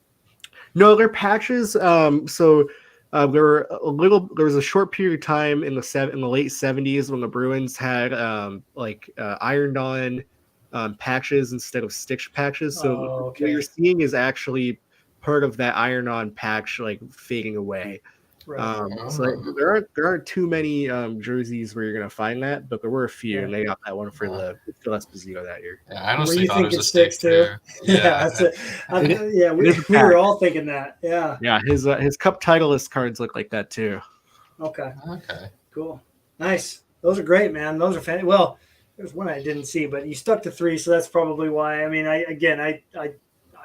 No, they're patches. So there was a short period of time in the late 70s when the Bruins had ironed on patches instead of stitched patches. So what you're seeing is actually part of that iron-on patch like fading away. Right. So there aren't too many jerseys where you're gonna find that, but there were a few, and they got that one for the Phil Esposito that year. Yeah, I honestly thought it was a sticks stick too. Yeah, we were all thinking that. Yeah. Yeah, his Cup Titleist cards look like that too. Okay. Okay. Cool. Nice. Those are great, man. Those are fantastic. Well, there's one I didn't see, but you stuck to 3, so that's probably why. I mean,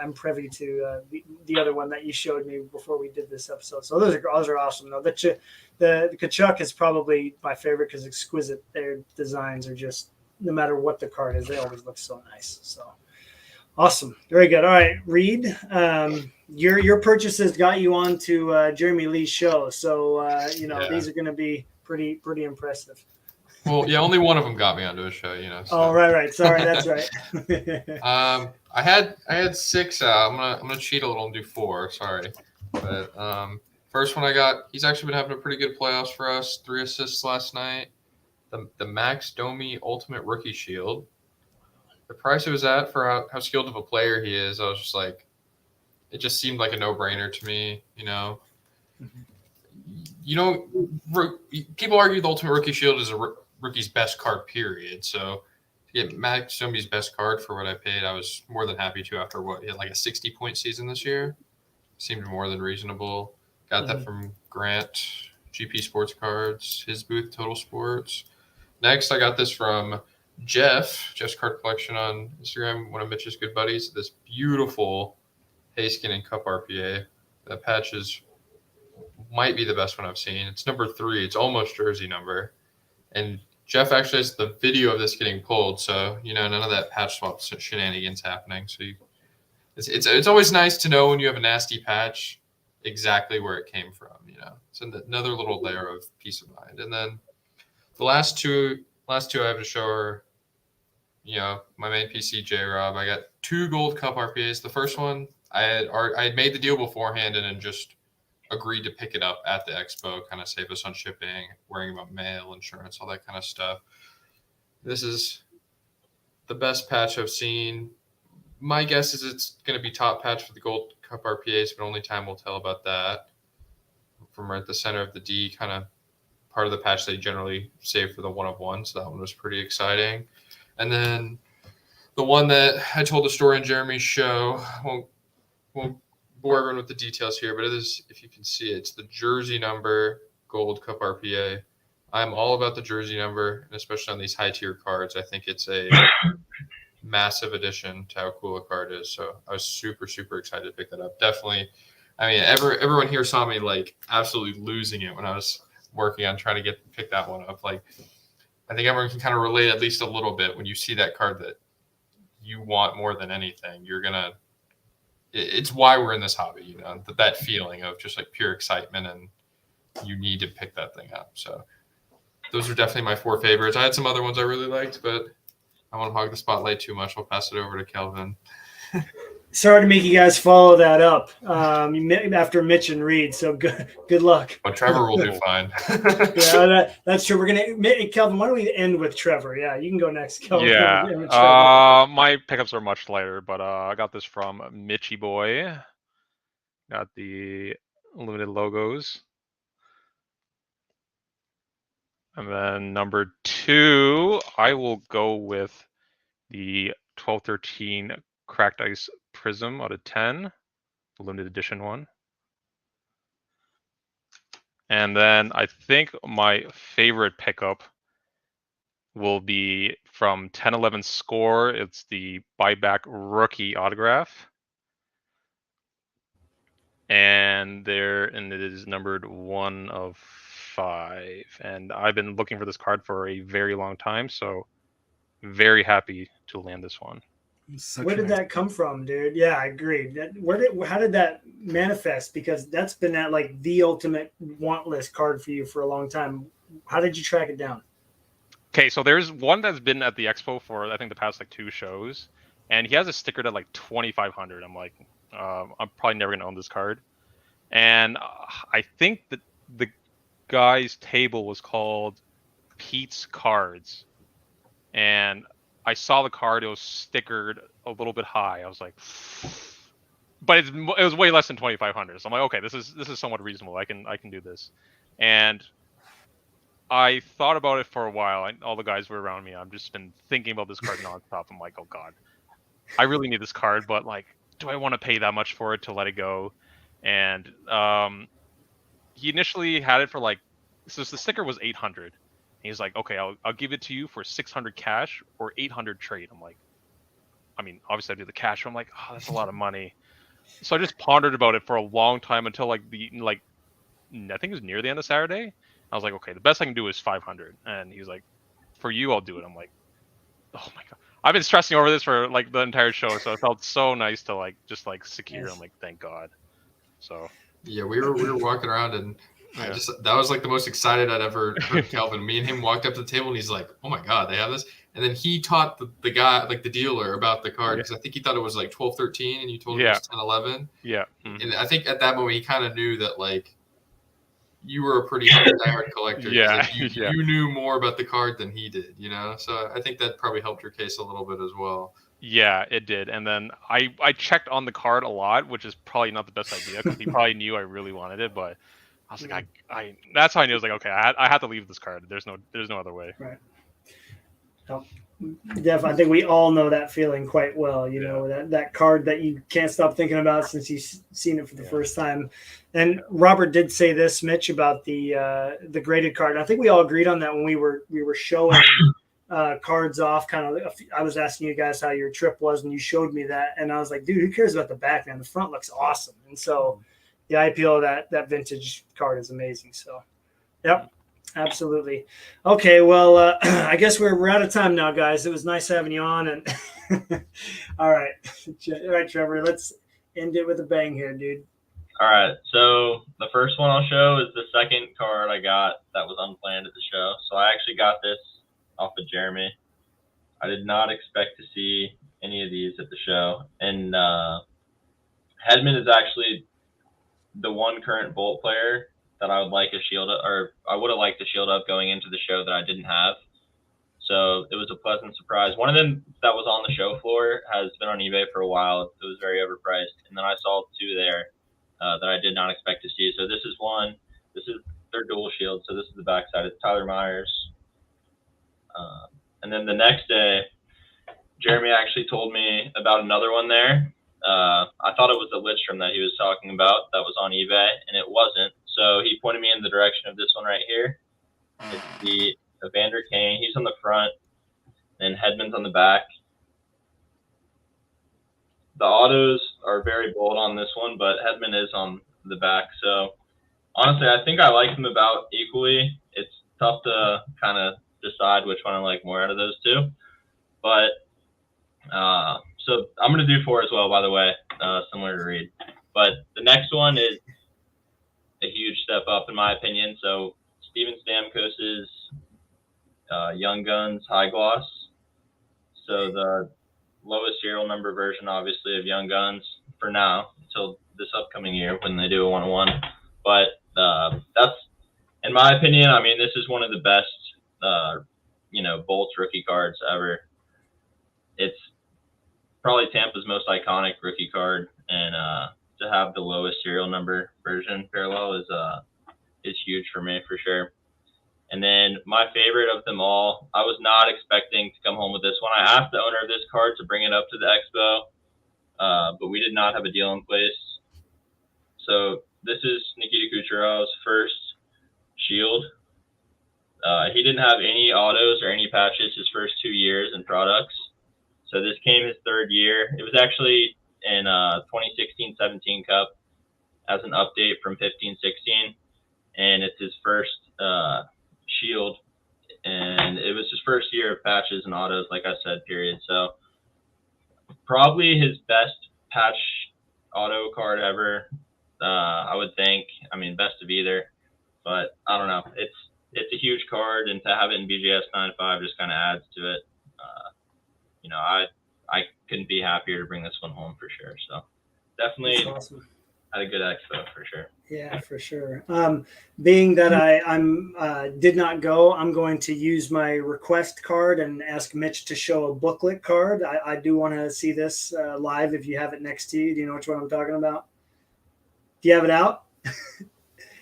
I'm privy to the other one that you showed me before we did this episode. So those are awesome. Though the Tkachuk is probably my favorite because exquisite. Their designs are just, no matter what the card is, they always look so nice. So awesome, very good. All right, Reed, your purchases got you on to Jeremy Lee's show. So these are going to be pretty impressive. Well, yeah, only one of them got me onto a show, So. Oh, right. Sorry, that's right. I had 6 out. I'm gonna cheat a little and do 4. Sorry, but first one I got. He's actually been having a pretty good playoffs for us. 3 assists last night. The Max Domi Ultimate Rookie Shield. The price it was at for how skilled of a player he is, I was just like, it just seemed like a no-brainer to me. People argue the Ultimate Rookie Shield is a rookie's best card, period. So to get Max Domi's best card for what I paid, I was more than happy to after he had like a 60-point season this year. Seemed more than reasonable. Got that from Grant, GP Sports Cards, his booth, Total Sports. Next, I got this from Jeff's Card Collection on Instagram, one of Mitch's good buddies. This beautiful Hayskin and Cup RPA. That patch might be the best one I've seen. It's number 3. It's almost jersey number. And Jeff actually has the video of this getting pulled, so none of that patch swap shenanigans happening. So it's always nice to know when you have a nasty patch exactly where it came from. It's another little layer of peace of mind. And then the last two I have to show are, my main PC J-Rob. I got 2 gold Cup RPAs. The first one I had made the deal beforehand and then just agreed to pick it up at the Expo, kind of save us on shipping, worrying about mail, insurance, all that kind of stuff. This is the best patch I've seen. My guess is it's going to be top patch for the Gold Cup RPAs, but only time will tell about that. From right at the center of the D, kind of part of the patch they generally save for the 1-of-1, so that one was pretty exciting. And then the one that I told the story in Jeremy's show, won't bore everyone with the details here, but it is, if you can see it, it's the jersey number Gold Cup RPA. I'm all about the jersey number, and especially on these high tier cards. I think it's a massive addition to how cool a card is. So I was super, super excited to pick that up. Definitely. I mean, everyone here saw me like absolutely losing it when I was working on trying to pick that one up. Like, I think everyone can kind of relate at least a little bit when you see that card that you want more than anything. You're gonna. It's why we're in this hobby, you know, that feeling of just like pure excitement, and you need to pick that thing up. So those are definitely my 4 favorites. I had some other ones I really liked, but I won't hog the spotlight too much. I'll pass it over to Kelvin. Sorry to make you guys follow that up after Mitch and Reed. So good luck. But Trevor will do fine. Yeah, that's true. We're gonna Kelvin. Why don't we end with Trevor? Yeah, you can go next, Kelvin. Yeah. My pickups are much lighter, but I got this from Mitchy Boy. Got the limited logos. And then number 2, I will go with the 1213 Cracked Ice Prism out of 10, the limited edition one. And then I think my favorite pickup will be from 1011 Score. It's the buyback rookie autograph. And it is numbered 1 of 5. And I've been looking for this card for a very long time, so very happy to land this one. Where did that come from, dude? Yeah, I agree. How did that manifest? Because that's been like the ultimate want list card for you for a long time. How did you track it down? Okay, so there's one that's been at the Expo for I think the past like 2 shows, and he has a sticker at like 2,500. I'm like, I'm probably never gonna own this card. And I think that the guy's table was called Pete's Cards, and I saw the card. It was stickered a little bit high. I was like, but it was way less than 2,500. So I'm like, okay, this is somewhat reasonable. I can do this. And I thought about it for a while. All the guys were around me. I've just been thinking about this card nonstop. I'm like, oh god, I really need this card, but like, do I want to pay that much for it to let it go? And he initially had it for like, so the sticker was 800. He's like, okay, I'll give it to you for 600 cash or 800 trade. I'm like, I mean, obviously I do the cash. I'm like, oh, that's a lot of money. So I just pondered about it for a long time until I think it was near the end of Saturday. I was like, okay, the best I can do is 500. And he's like, for you, I'll do it. I'm like, oh my god. I've been stressing over this for like the entire show, so it felt so nice to like just like secure. Yes. I'm like, thank God. So yeah, we were walking around and that was like the most excited I'd ever heard Kelvin. Me and him walked up to the table and he's like, oh my god, they have this. And then he taught the guy, like the dealer, about the card because I think he thought it was like 1213 and you told him it was 1011. Yeah. Mm-hmm. And I think at that moment he kind of knew that like you were a pretty diehard collector. Yeah. You knew more about the card than he did, you know? So I think that probably helped your case a little bit as well. Yeah, it did. And then I checked on the card a lot, which is probably not the best idea because he probably knew I really wanted it, but I was like, I that's how I knew. I was like, okay, I had to leave this card. There's no other way. Right. Oh, definitely. I think we all know that feeling quite well. You know, that card that you can't stop thinking about since you've seen it for the first time. And Robert did say this, Mitch, about the graded card. And I think we all agreed on that when we were showing cards off. Kind of, I was asking you guys how your trip was, and you showed me that, and I was like, dude, who cares about the back, man? The front looks awesome. And so the IPO of that vintage card is amazing. So, yep. Absolutely. Okay, well, I guess we're out of time now, guys. It was nice having you on. And all right, Trevor, let's end it with a bang here, dude. All right, so the first one I'll show is the second card I got that was unplanned at the show. So I actually got this off of Jeremy. I did not expect to see any of these at the show. And Hedman is actually the one current Bolt player that I would like a shield up, or I would have liked a shield up going into the show that I didn't have. So it was a pleasant surprise. One of them that was on the show floor has been on eBay for a while. It was very overpriced. And then I saw 2 there that I did not expect to see. So this is one. This is their dual shield. So this is the backside. It's Tyler Myers. And then the next day, Jeremy actually told me about another one there. I thought it was the Lidstrom that he was talking about that was on eBay, and it wasn't. So he pointed me in the direction of this one right here. It's the Evander Kane. He's on the front, and Hedman's on the back. The autos are very bold on this one, but Hedman is on the back. So honestly, I think I like them about equally. It's tough to kind of decide which one I like more out of those two. But so I'm going to do 4 as well, by the way, similar to Reed. But the next one is a huge step up, in my opinion. So Steven Stamkos's Young Guns High Gloss. So the lowest serial number version, obviously, of Young Guns for now until this upcoming year when they do a 1-on-1. But that's, in my opinion, I mean, this is one of the best, Bolts rookie cards ever. It's probably Tampa's most iconic rookie card, and to have the lowest serial number version parallel is huge for me for sure. And then my favorite of them all, I was not expecting to come home with this one. I asked the owner of this card to bring it up to the Expo, but we did not have a deal in place. So this is Nikita Kucherov's first Shield. He didn't have any autos or any patches his first 2 years in products. So this came his 3rd year. It was actually in 2016-17 Cup as an update from 15-16, and it's his first Shield, and it was his first year of patches and autos, like I said, period. So probably his best patch auto card ever, I would think. I mean, best of either, but I don't know. It's a huge card, and to have it in BGS 9.5 just kind of adds to it. I couldn't be happier to bring this one home for sure. So definitely awesome. Had a good expo for sure. Yeah, for sure. Being that I'm did not go, I'm going to use my request card and ask Mitch to show a booklet card. I do want to see this live if you have it next to you. Do you know which one I'm talking about? Do you have it out?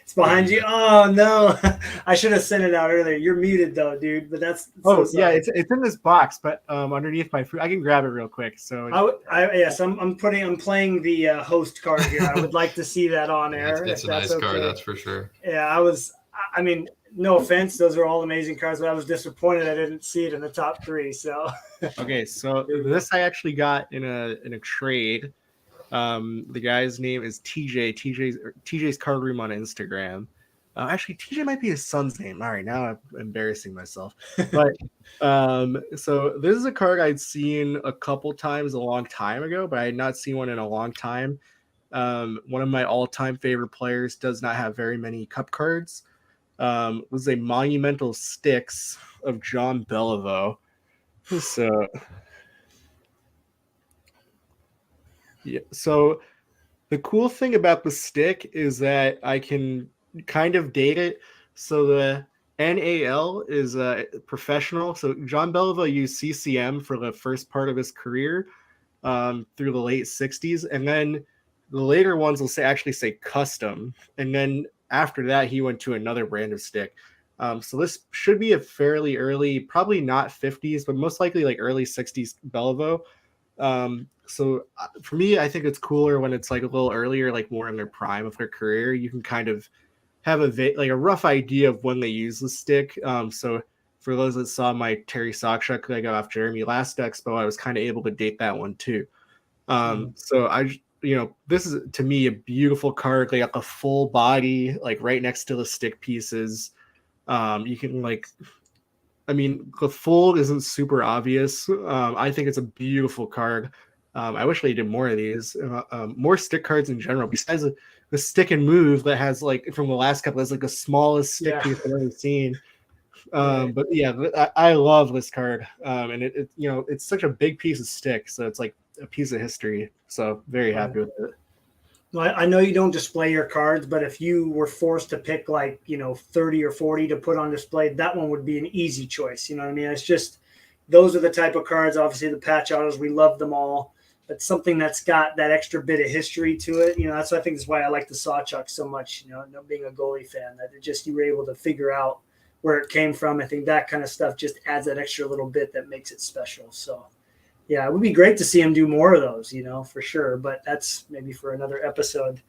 It's behind you. Oh no, I should have sent it out earlier. You're muted though, dude. But that's yeah, it's in this box, but underneath my food, I can grab it real quick. So yes, I'm playing the host card here. I would like to see that on air. It's a nice card, that's for sure. Yeah, I mean, no offense, those are all amazing cards, but I was disappointed I didn't see it in the top 3. So okay, so this I actually got in a trade. The guy's name is TJ. TJ's card room on Instagram. Actually, TJ might be his son's name. All right, now I'm embarrassing myself. But so this is a card I'd seen a couple times a long time ago, but I had not seen one in a long time. One of my all-time favorite players does not have very many cup cards. Was a Monumental Sticks of John Beliveau. So yeah, so the cool thing about the stick is that I can kind of date it. So the NAL is professional. So John Beliveau used CCM for the first part of his career through the late 60s. And then the later ones will actually say custom. And then after that, he went to another brand of stick. So this should be a fairly early, probably not 50s, but most likely like early 60s Beliveau. So for me, I think it's cooler when it's like a little earlier, like more in their prime of their career. You can kind of have a rough idea of when they use the stick. So for those that saw my Terry Sawchuk that I got off Jeremy last expo, I was kind of able to date that one too. So this is to me a beautiful card. They got the full body, like right next to the stick pieces. You can the full isn't super obvious. I think it's a beautiful card. I wish they did more of these, more stick cards in general. Besides the stick and move that has like from the last couple, that's like the smallest stick piece I've ever seen. But yeah, I love this card, and it's such a big piece of stick, so it's like a piece of history. So very happy with it. Well, I know you don't display your cards, but if you were forced to pick 30 or 40 to put on display, that one would be an easy choice. You know what I mean? It's just those are the type of cards. Obviously, the patch autos, we love them all. But something that's got that extra bit of history to it, that's I think that's why I like the Sawchuk so much. Being a goalie fan, that you were able to figure out where it came from. I think that kind of stuff just adds that extra little bit that makes it special. So Yeah, it would be great to see him do more of those, for sure. But that's maybe for another episode.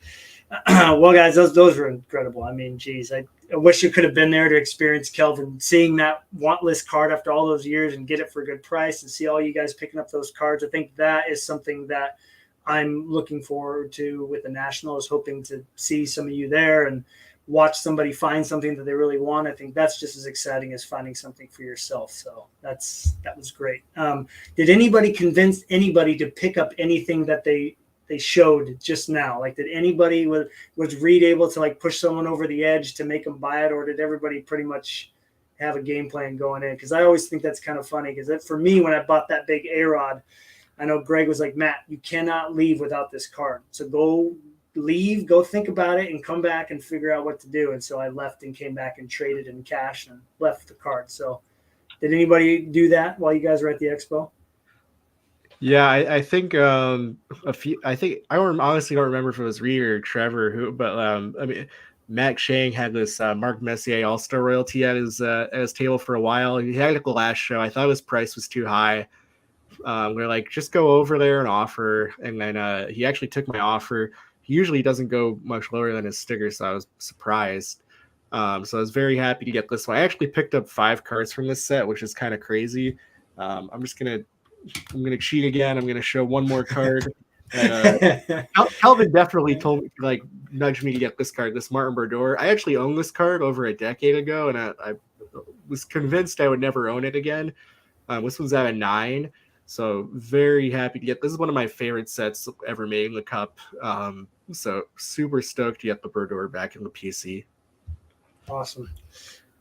Well, guys, those were incredible. I mean, geez, I wish you could have been there to experience Kelvin seeing that want list card after all those years and get it for a good price and see all you guys picking up those cards. I think that is something that I'm looking forward to with the Nationals, hoping to see some of you there and watch somebody find something that they really want. I think that's just as exciting as finding something for yourself. So that was great. Did anybody convince anybody to pick up anything that they showed just now? Like, did anybody was Reed able to like push someone over the edge to make them buy it, or did everybody pretty much have a game plan going in? Because I always think that's kind of funny, because for me, when I bought that big A-Rod, I know Greg was like, Matt, you cannot leave without this card. So go think about it and come back and figure out what to do. And so I left and came back and traded in cash and left the card. So did anybody do that while you guys were at the Expo? Yeah, I think a few. I think honestly don't remember if it was Reed or Trevor but I mean, Matt Shang had this Mark Messier All-Star royalty at his table for a while. He had it the last show. I thought his price was too high. We're like, just go over there and offer. And then he actually took my offer. He usually doesn't go much lower than his sticker, so I was surprised. So I was very happy to get this one. I actually picked up 5 cards from this set, which is kind of crazy. I'm gonna cheat again. I'm gonna show one more card. Kelvin definitely told me, like, nudged me to get this card, this Martin Brodeur. I actually owned this card over a decade ago, and I was convinced I would never own it again. This one's at a 9, so very happy to get. This is one of my favorite sets ever made in the Cup. So super stoked to get the Brodeur back in the PC. Awesome,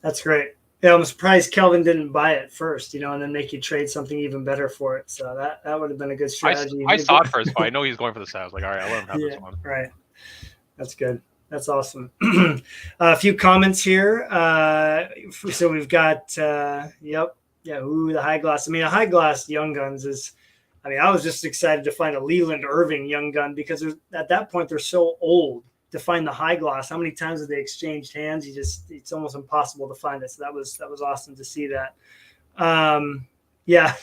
that's great. Yeah, I'm surprised Kelvin didn't buy it first, and then make you trade something even better for it. So that would have been a good strategy. I saw it first, but I know he's going for the set. I was like, all right, I'll let him have this one. Right. That's good. That's awesome. A few comments here. So we've got, the high glass. I mean, a high glass Young Guns is, I was just excited to find a Leland Irving Young Gun, because at that point they're so old to find the high gloss. How many times have they exchanged hands? It's almost impossible to find it. So that was awesome to see that. Yeah,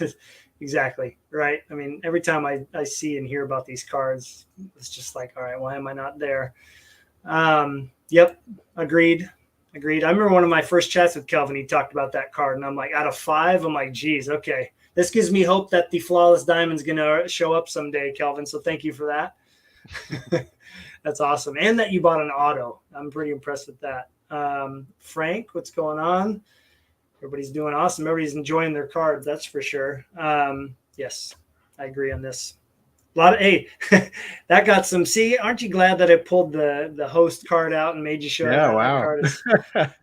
exactly. Right. I mean, every time I see and hear about these cards, it's just like, all right, why am I not there? Yep. Agreed. I remember one of my first chats with Kelvin, he talked about that card, and I'm like, out of 5, I'm like, geez, okay. This gives me hope that the Flawless Diamond's going to show up someday, Kelvin. So thank you for that. That's awesome. And that you bought an auto. I'm pretty impressed with that. Frank, what's going on? Everybody's doing awesome. Everybody's enjoying their cards. That's for sure. Yes, I agree on this. That got some. See, aren't you glad that I pulled the host card out and made you show? Yeah, wow. That card is,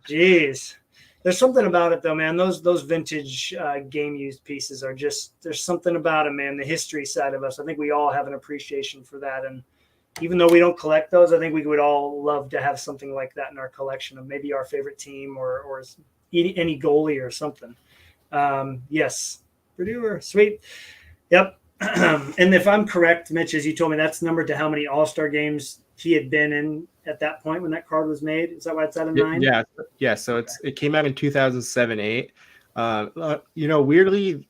geez. There's something about it though, man. Those vintage game used pieces are just, there's something about them, man. The history side of us. I think we all have an appreciation for that. And even though we don't collect those, I think we would all love to have something like that in our collection of maybe our favorite team or any goalie or something. Yes. Purdue, sweet. Yep. And if I'm correct, Mitch, as you told me, that's numbered to how many All-Star games he had been in at that point when that card was made. Is that why it's at a 9? Yeah. So it came out in 2007-8. Weirdly,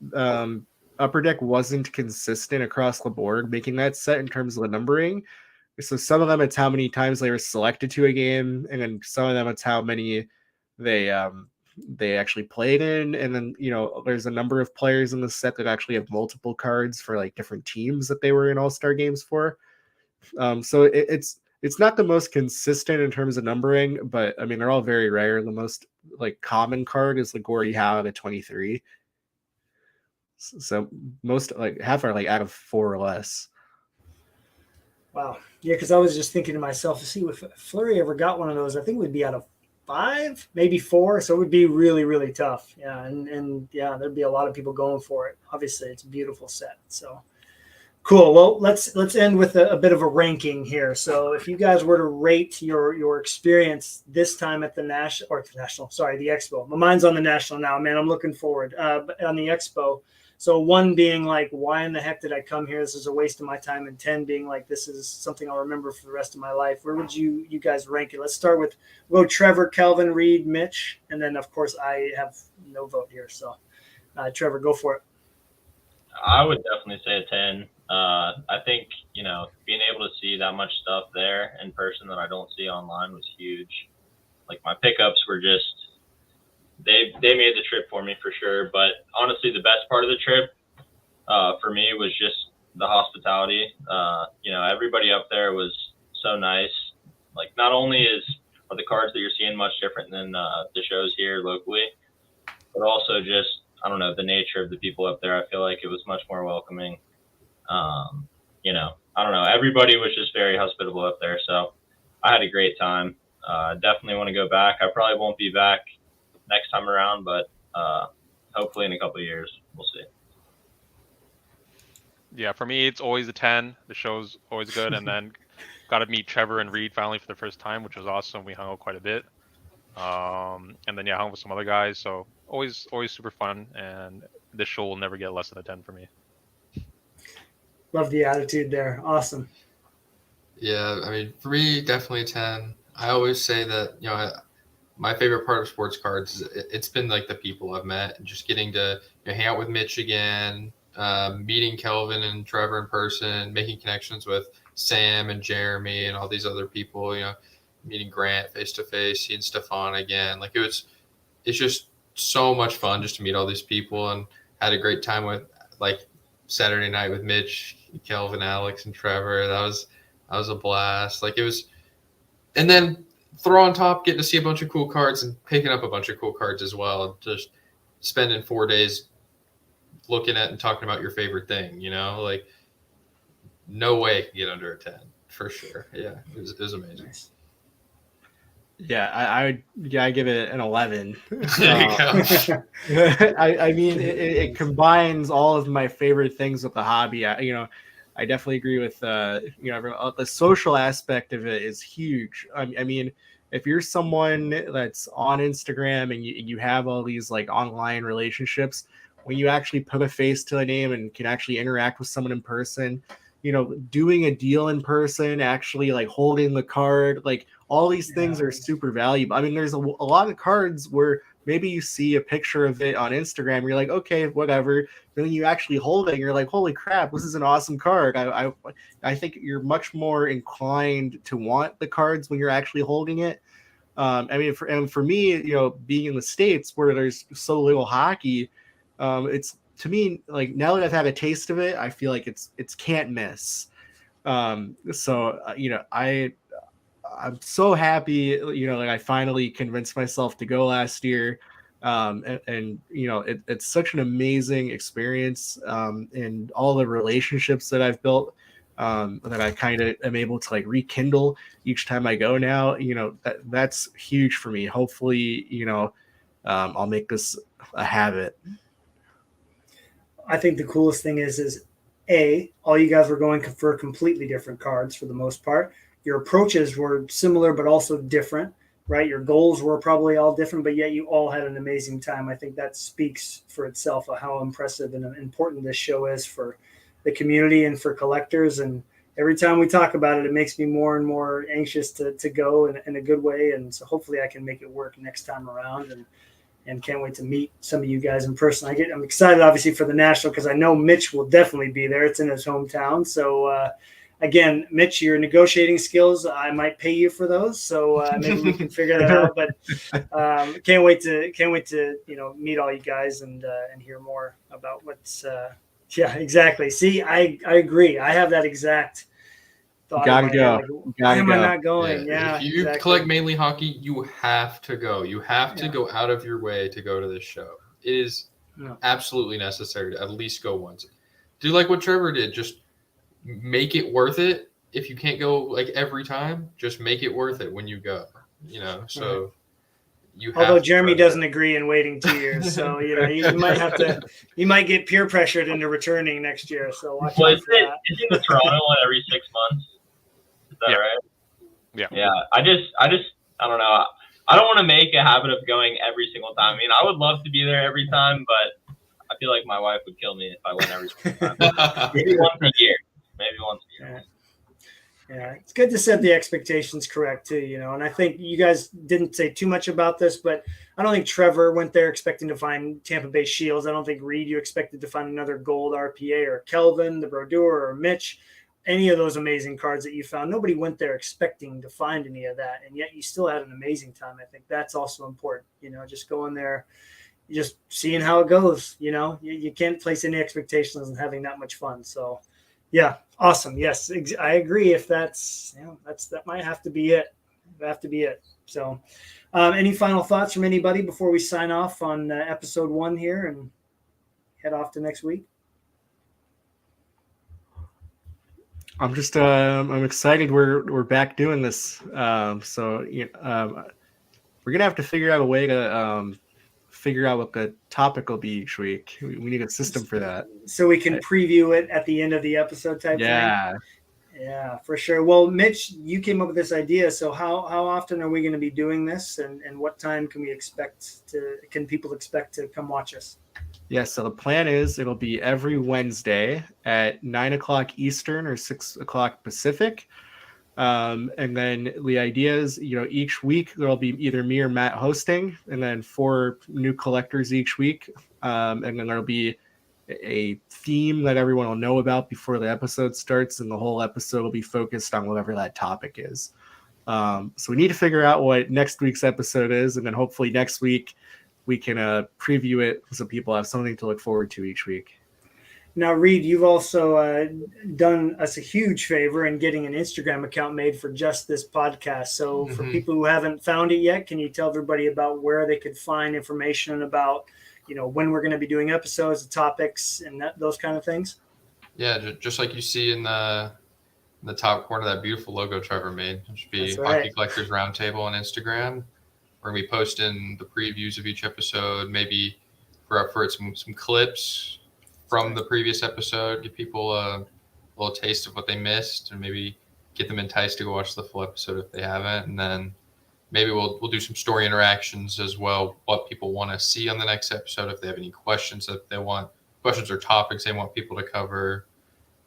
Upper Deck wasn't consistent across the board making that set in terms of the numbering. So some of them, it's how many times they were selected to a game, and then some of them, it's how many they actually played in. And then, there's a number of players in the set that actually have multiple cards for like different teams that they were in All-Star games for. So it's not the most consistent in terms of numbering, but I mean, they're all very rare. The most like common card is the Gordie Howe at a 23. So most, like, half are like out of 4 or less. Wow. Yeah, because I was just thinking to myself, see, if Fleury ever got one of those, I think we'd be out of 5, maybe 4. So it would be really, really tough. Yeah, and yeah, there'd be a lot of people going for it. Obviously, it's a beautiful set. So cool. Well, let's end with a bit of a ranking here. So if you guys were to rate your experience this time at the Expo. My mind's on the National now, man. I'm looking forward. But on the Expo. So 1 being like, why in the heck did I come here? This is a waste of my time. And 10 being like, this is something I'll remember for the rest of my life. Where would you guys rank it? Let's start with Trevor, Kelvin, Reed, Mitch. And then, of course, I have no vote here. So, Trevor, go for it. I would definitely say a 10. I think, being able to see that much stuff there in person that I don't see online was huge. Like my pickups were just, they made the trip for me for sure. But honestly, the best part of the trip for me was just the hospitality. Everybody up there was so nice. Like not only are the cards that you're seeing much different than the shows here locally, but also just, I don't know, the nature of the people up there. I feel like it was much more welcoming. I don't know. Everybody was just very hospitable up there. So I had a great time. Definitely want to go back. I probably won't be back next time around, but hopefully in a couple of years, we'll see. Yeah, for me, it's always a 10. The show's always good. And then got to meet Trevor and Reed finally for the first time, which was awesome. We hung out quite a bit. And then, hung with some other guys. So always super fun. And this show will never get less than a 10 for me. Love the attitude there. Awesome. Yeah, I mean, for me, definitely a 10. I always say that, my favorite part of sports cards is it's been like the people I've met and just getting to hang out with Mitch again, meeting Kelvin and Trevor in person, making connections with Sam and Jeremy and all these other people, meeting Grant face to face, seeing Stefan again. Like it's just so much fun just to meet all these people, and had a great time with like Saturday night with Mitch, Kelvin, Alex, and Trevor. That was a blast. Like it was, and then throw on top getting to see a bunch of cool cards and picking up a bunch of cool cards as well. Just spending 4 days looking at and talking about your favorite thing, like no way it can get under a 10 for sure. Yeah, it was amazing. Nice. Yeah, I give it an 11. There you go. I mean, it combines all of my favorite things with the hobby. I definitely agree with the social aspect of it is huge. I mean, if you're someone that's on Instagram and you have all these like online relationships, when you actually put a face to a name and can actually interact with someone in person, doing a deal in person, actually like holding the card, like all these things are super valuable. I mean, there's a lot of cards where maybe you see a picture of it on Instagram, you're like, okay, whatever. But then you actually hold it, and you're like, holy crap, this is an awesome card. I think you're much more inclined to want the cards when you're actually holding it. I mean, for me, being in the States where there's so little hockey, it's to me like now that I've had a taste of it, I feel like it's can't miss. I'm so happy, like I finally convinced myself to go last year. It's such an amazing experience, and all the relationships that I've built, that I kind of am able to like rekindle each time I go now. That's huge for me. Hopefully, I'll make this a habit. I think the coolest thing is all you guys were going for completely different cards for the most part. Your approaches were similar, but also different, right? Your goals were probably all different, but yet you all had an amazing time. I think that speaks for itself of how impressive and important this show is for the community and for collectors. And every time we talk about it, it makes me more and more anxious to go in a good way. And so hopefully I can make it work next time around. And can't wait to meet some of you guys in person. I'm excited, obviously, for the National because I know Mitch will definitely be there. It's in his hometown. So, again, Mitch, your negotiating skills, I might pay you for those. So maybe we can figure that out. But can't wait to meet all you guys and hear more about what's. Yeah, exactly. See, I agree. I have that exact. Gotta go. Like, why am I not going? Yeah. If you collect mainly hockey, you have to go. You have to go out of your way to go to this show. It is absolutely necessary to at least go once. Do like what Trevor did. Just make it worth it. If you can't go like every time, just make it worth it when you go. So you. Although Jeremy doesn't agree in waiting 2 years, so you might have to. You might get peer pressured into returning next year. So watch out for that. Isn't the Toronto one every 6 months? Is that right? Yeah. Yeah. I don't know. I don't want to make a habit of going every single time. I mean, I would love to be there every time, but I feel like my wife would kill me if I went every single time. Maybe once a year. Yeah, it's good to set the expectations correct too, you know. And I think you guys didn't say too much about this, but I don't think Trevor went there expecting to find Tampa Bay Shields. I don't think Reed, you expected to find another gold RPA, or Kelvin, the Brodeur, or Mitch, any of those amazing cards that you found. Nobody went there expecting to find any of that, and yet you still had an amazing time. I think that's also important, you know, just going there, just seeing how it goes. You know, you can't place any expectations on having that much fun. So, yeah, awesome. Yes, I agree. If that's, you know, that might have to be it. Have to be it. So, any final thoughts from anybody before we sign off on episode 1 here and head off to next week? I'm just I'm excited we're back doing this. So we're gonna have to figure out a way to figure out what the topic will be each week. We need a system for that, so we can preview it at the end of the episode type thing. Yeah, for sure. Well, Mitch, you came up with this idea. So how often are we going to be doing this, and what time can people expect to come watch us? Yeah, so the plan is it'll be every Wednesday at 9 o'clock Eastern or 6 o'clock Pacific. And then the idea is, you know, each week there'll be either me or Matt hosting, and then 4 new collectors each week. And then there'll be a theme that everyone will know about before the episode starts, and the whole episode will be focused on whatever that topic is. So we need to figure out what next week's episode is, and then hopefully next week we can preview it so people have something to look forward to each week. Now, Reed, you've also done us a huge favor in getting an Instagram account made for just this podcast. So for people who haven't found it yet, can you tell everybody about where they could find information about, you know, when we're going to be doing episodes, the topics, and those kind of things? Yeah, just like you see in the top corner, that beautiful logo Trevor made. It should be Hockey Collectors Roundtable on Instagram. We're going to be posting the previews of each episode, maybe for some clips from the previous episode, give people a little taste of what they missed, and maybe get them enticed to go watch the full episode if they haven't. And then maybe we'll do some story interactions as well, what people want to see on the next episode, if they have any questions or topics they want people to cover,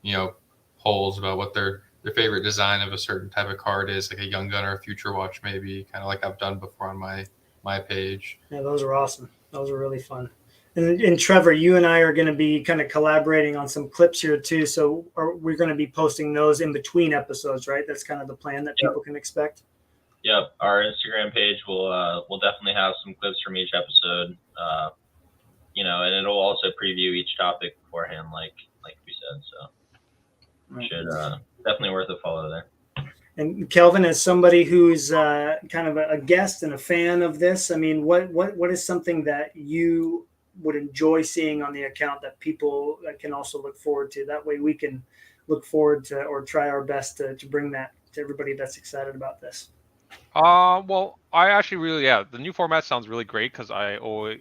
you know, polls about what their favorite design of a certain type of card is, like a Young Gun or a Future Watch, maybe, kind of like I've done before on my page. Yeah, those are awesome. Those are really fun. And Trevor, you and I are going to be kind of collaborating on some clips here too. So we're going to be posting those in between episodes, right? That's kind of the plan that people can expect. Yep, our Instagram page will definitely have some clips from each episode, you know, and it'll also preview each topic beforehand, like we said. So should definitely worth a follow there. And Kelvin, as somebody who's kind of a guest and a fan of this, I mean, what is something that you would enjoy seeing on the account that people can also look forward to? That way we can look forward to, or try our best to bring that to everybody that's excited about this. Well, I actually really, the new format sounds really great, because it'll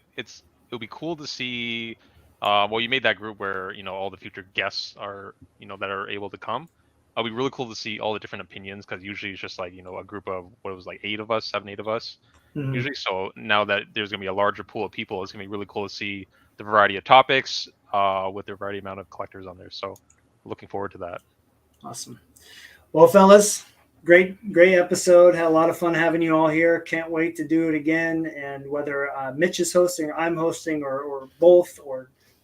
be cool to see. Well, you made that group where, you know, all the future guests are, you know, that are able to come. It'll be really cool to see all the different opinions, because usually it's just like, you know, a group of like 8 of us, 7, 8 of us. Usually. So now that there's going to be a larger pool of people, it's going to be really cool to see the variety of topics with the variety amount of collectors on there. So looking forward to that. Awesome. Well, fellas, great episode. Had a lot of fun having you all here. Can't wait to do it again. And whether Mitch is hosting, or I'm hosting, or both,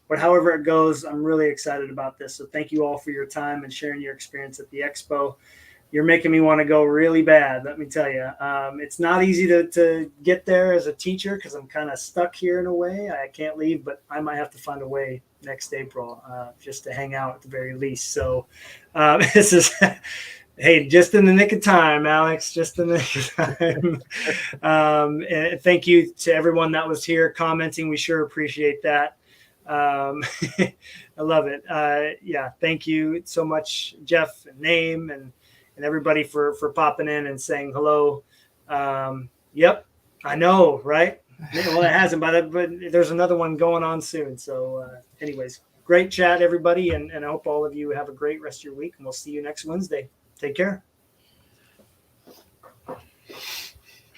but however it goes, I'm really excited about this. So thank you all for your time and sharing your experience at the Expo. You're making me want to go really bad, let me tell you. It's not easy to get there as a teacher, because I'm kind of stuck here in a way. I can't leave, but I might have to find a way next April just to hang out at the very least. So this is, hey, just in the nick of time, Alex, just in the nick of time. And thank you to everyone that was here commenting. We sure appreciate that. I love it. Yeah, thank you so much, Jeff and Name, and everybody for popping in and saying hello. Yep, I know, right? Well, it hasn't, but there's another one going on soon. So anyways, great chat, everybody, and I hope all of you have a great rest of your week, and we'll see you next Wednesday. Take care.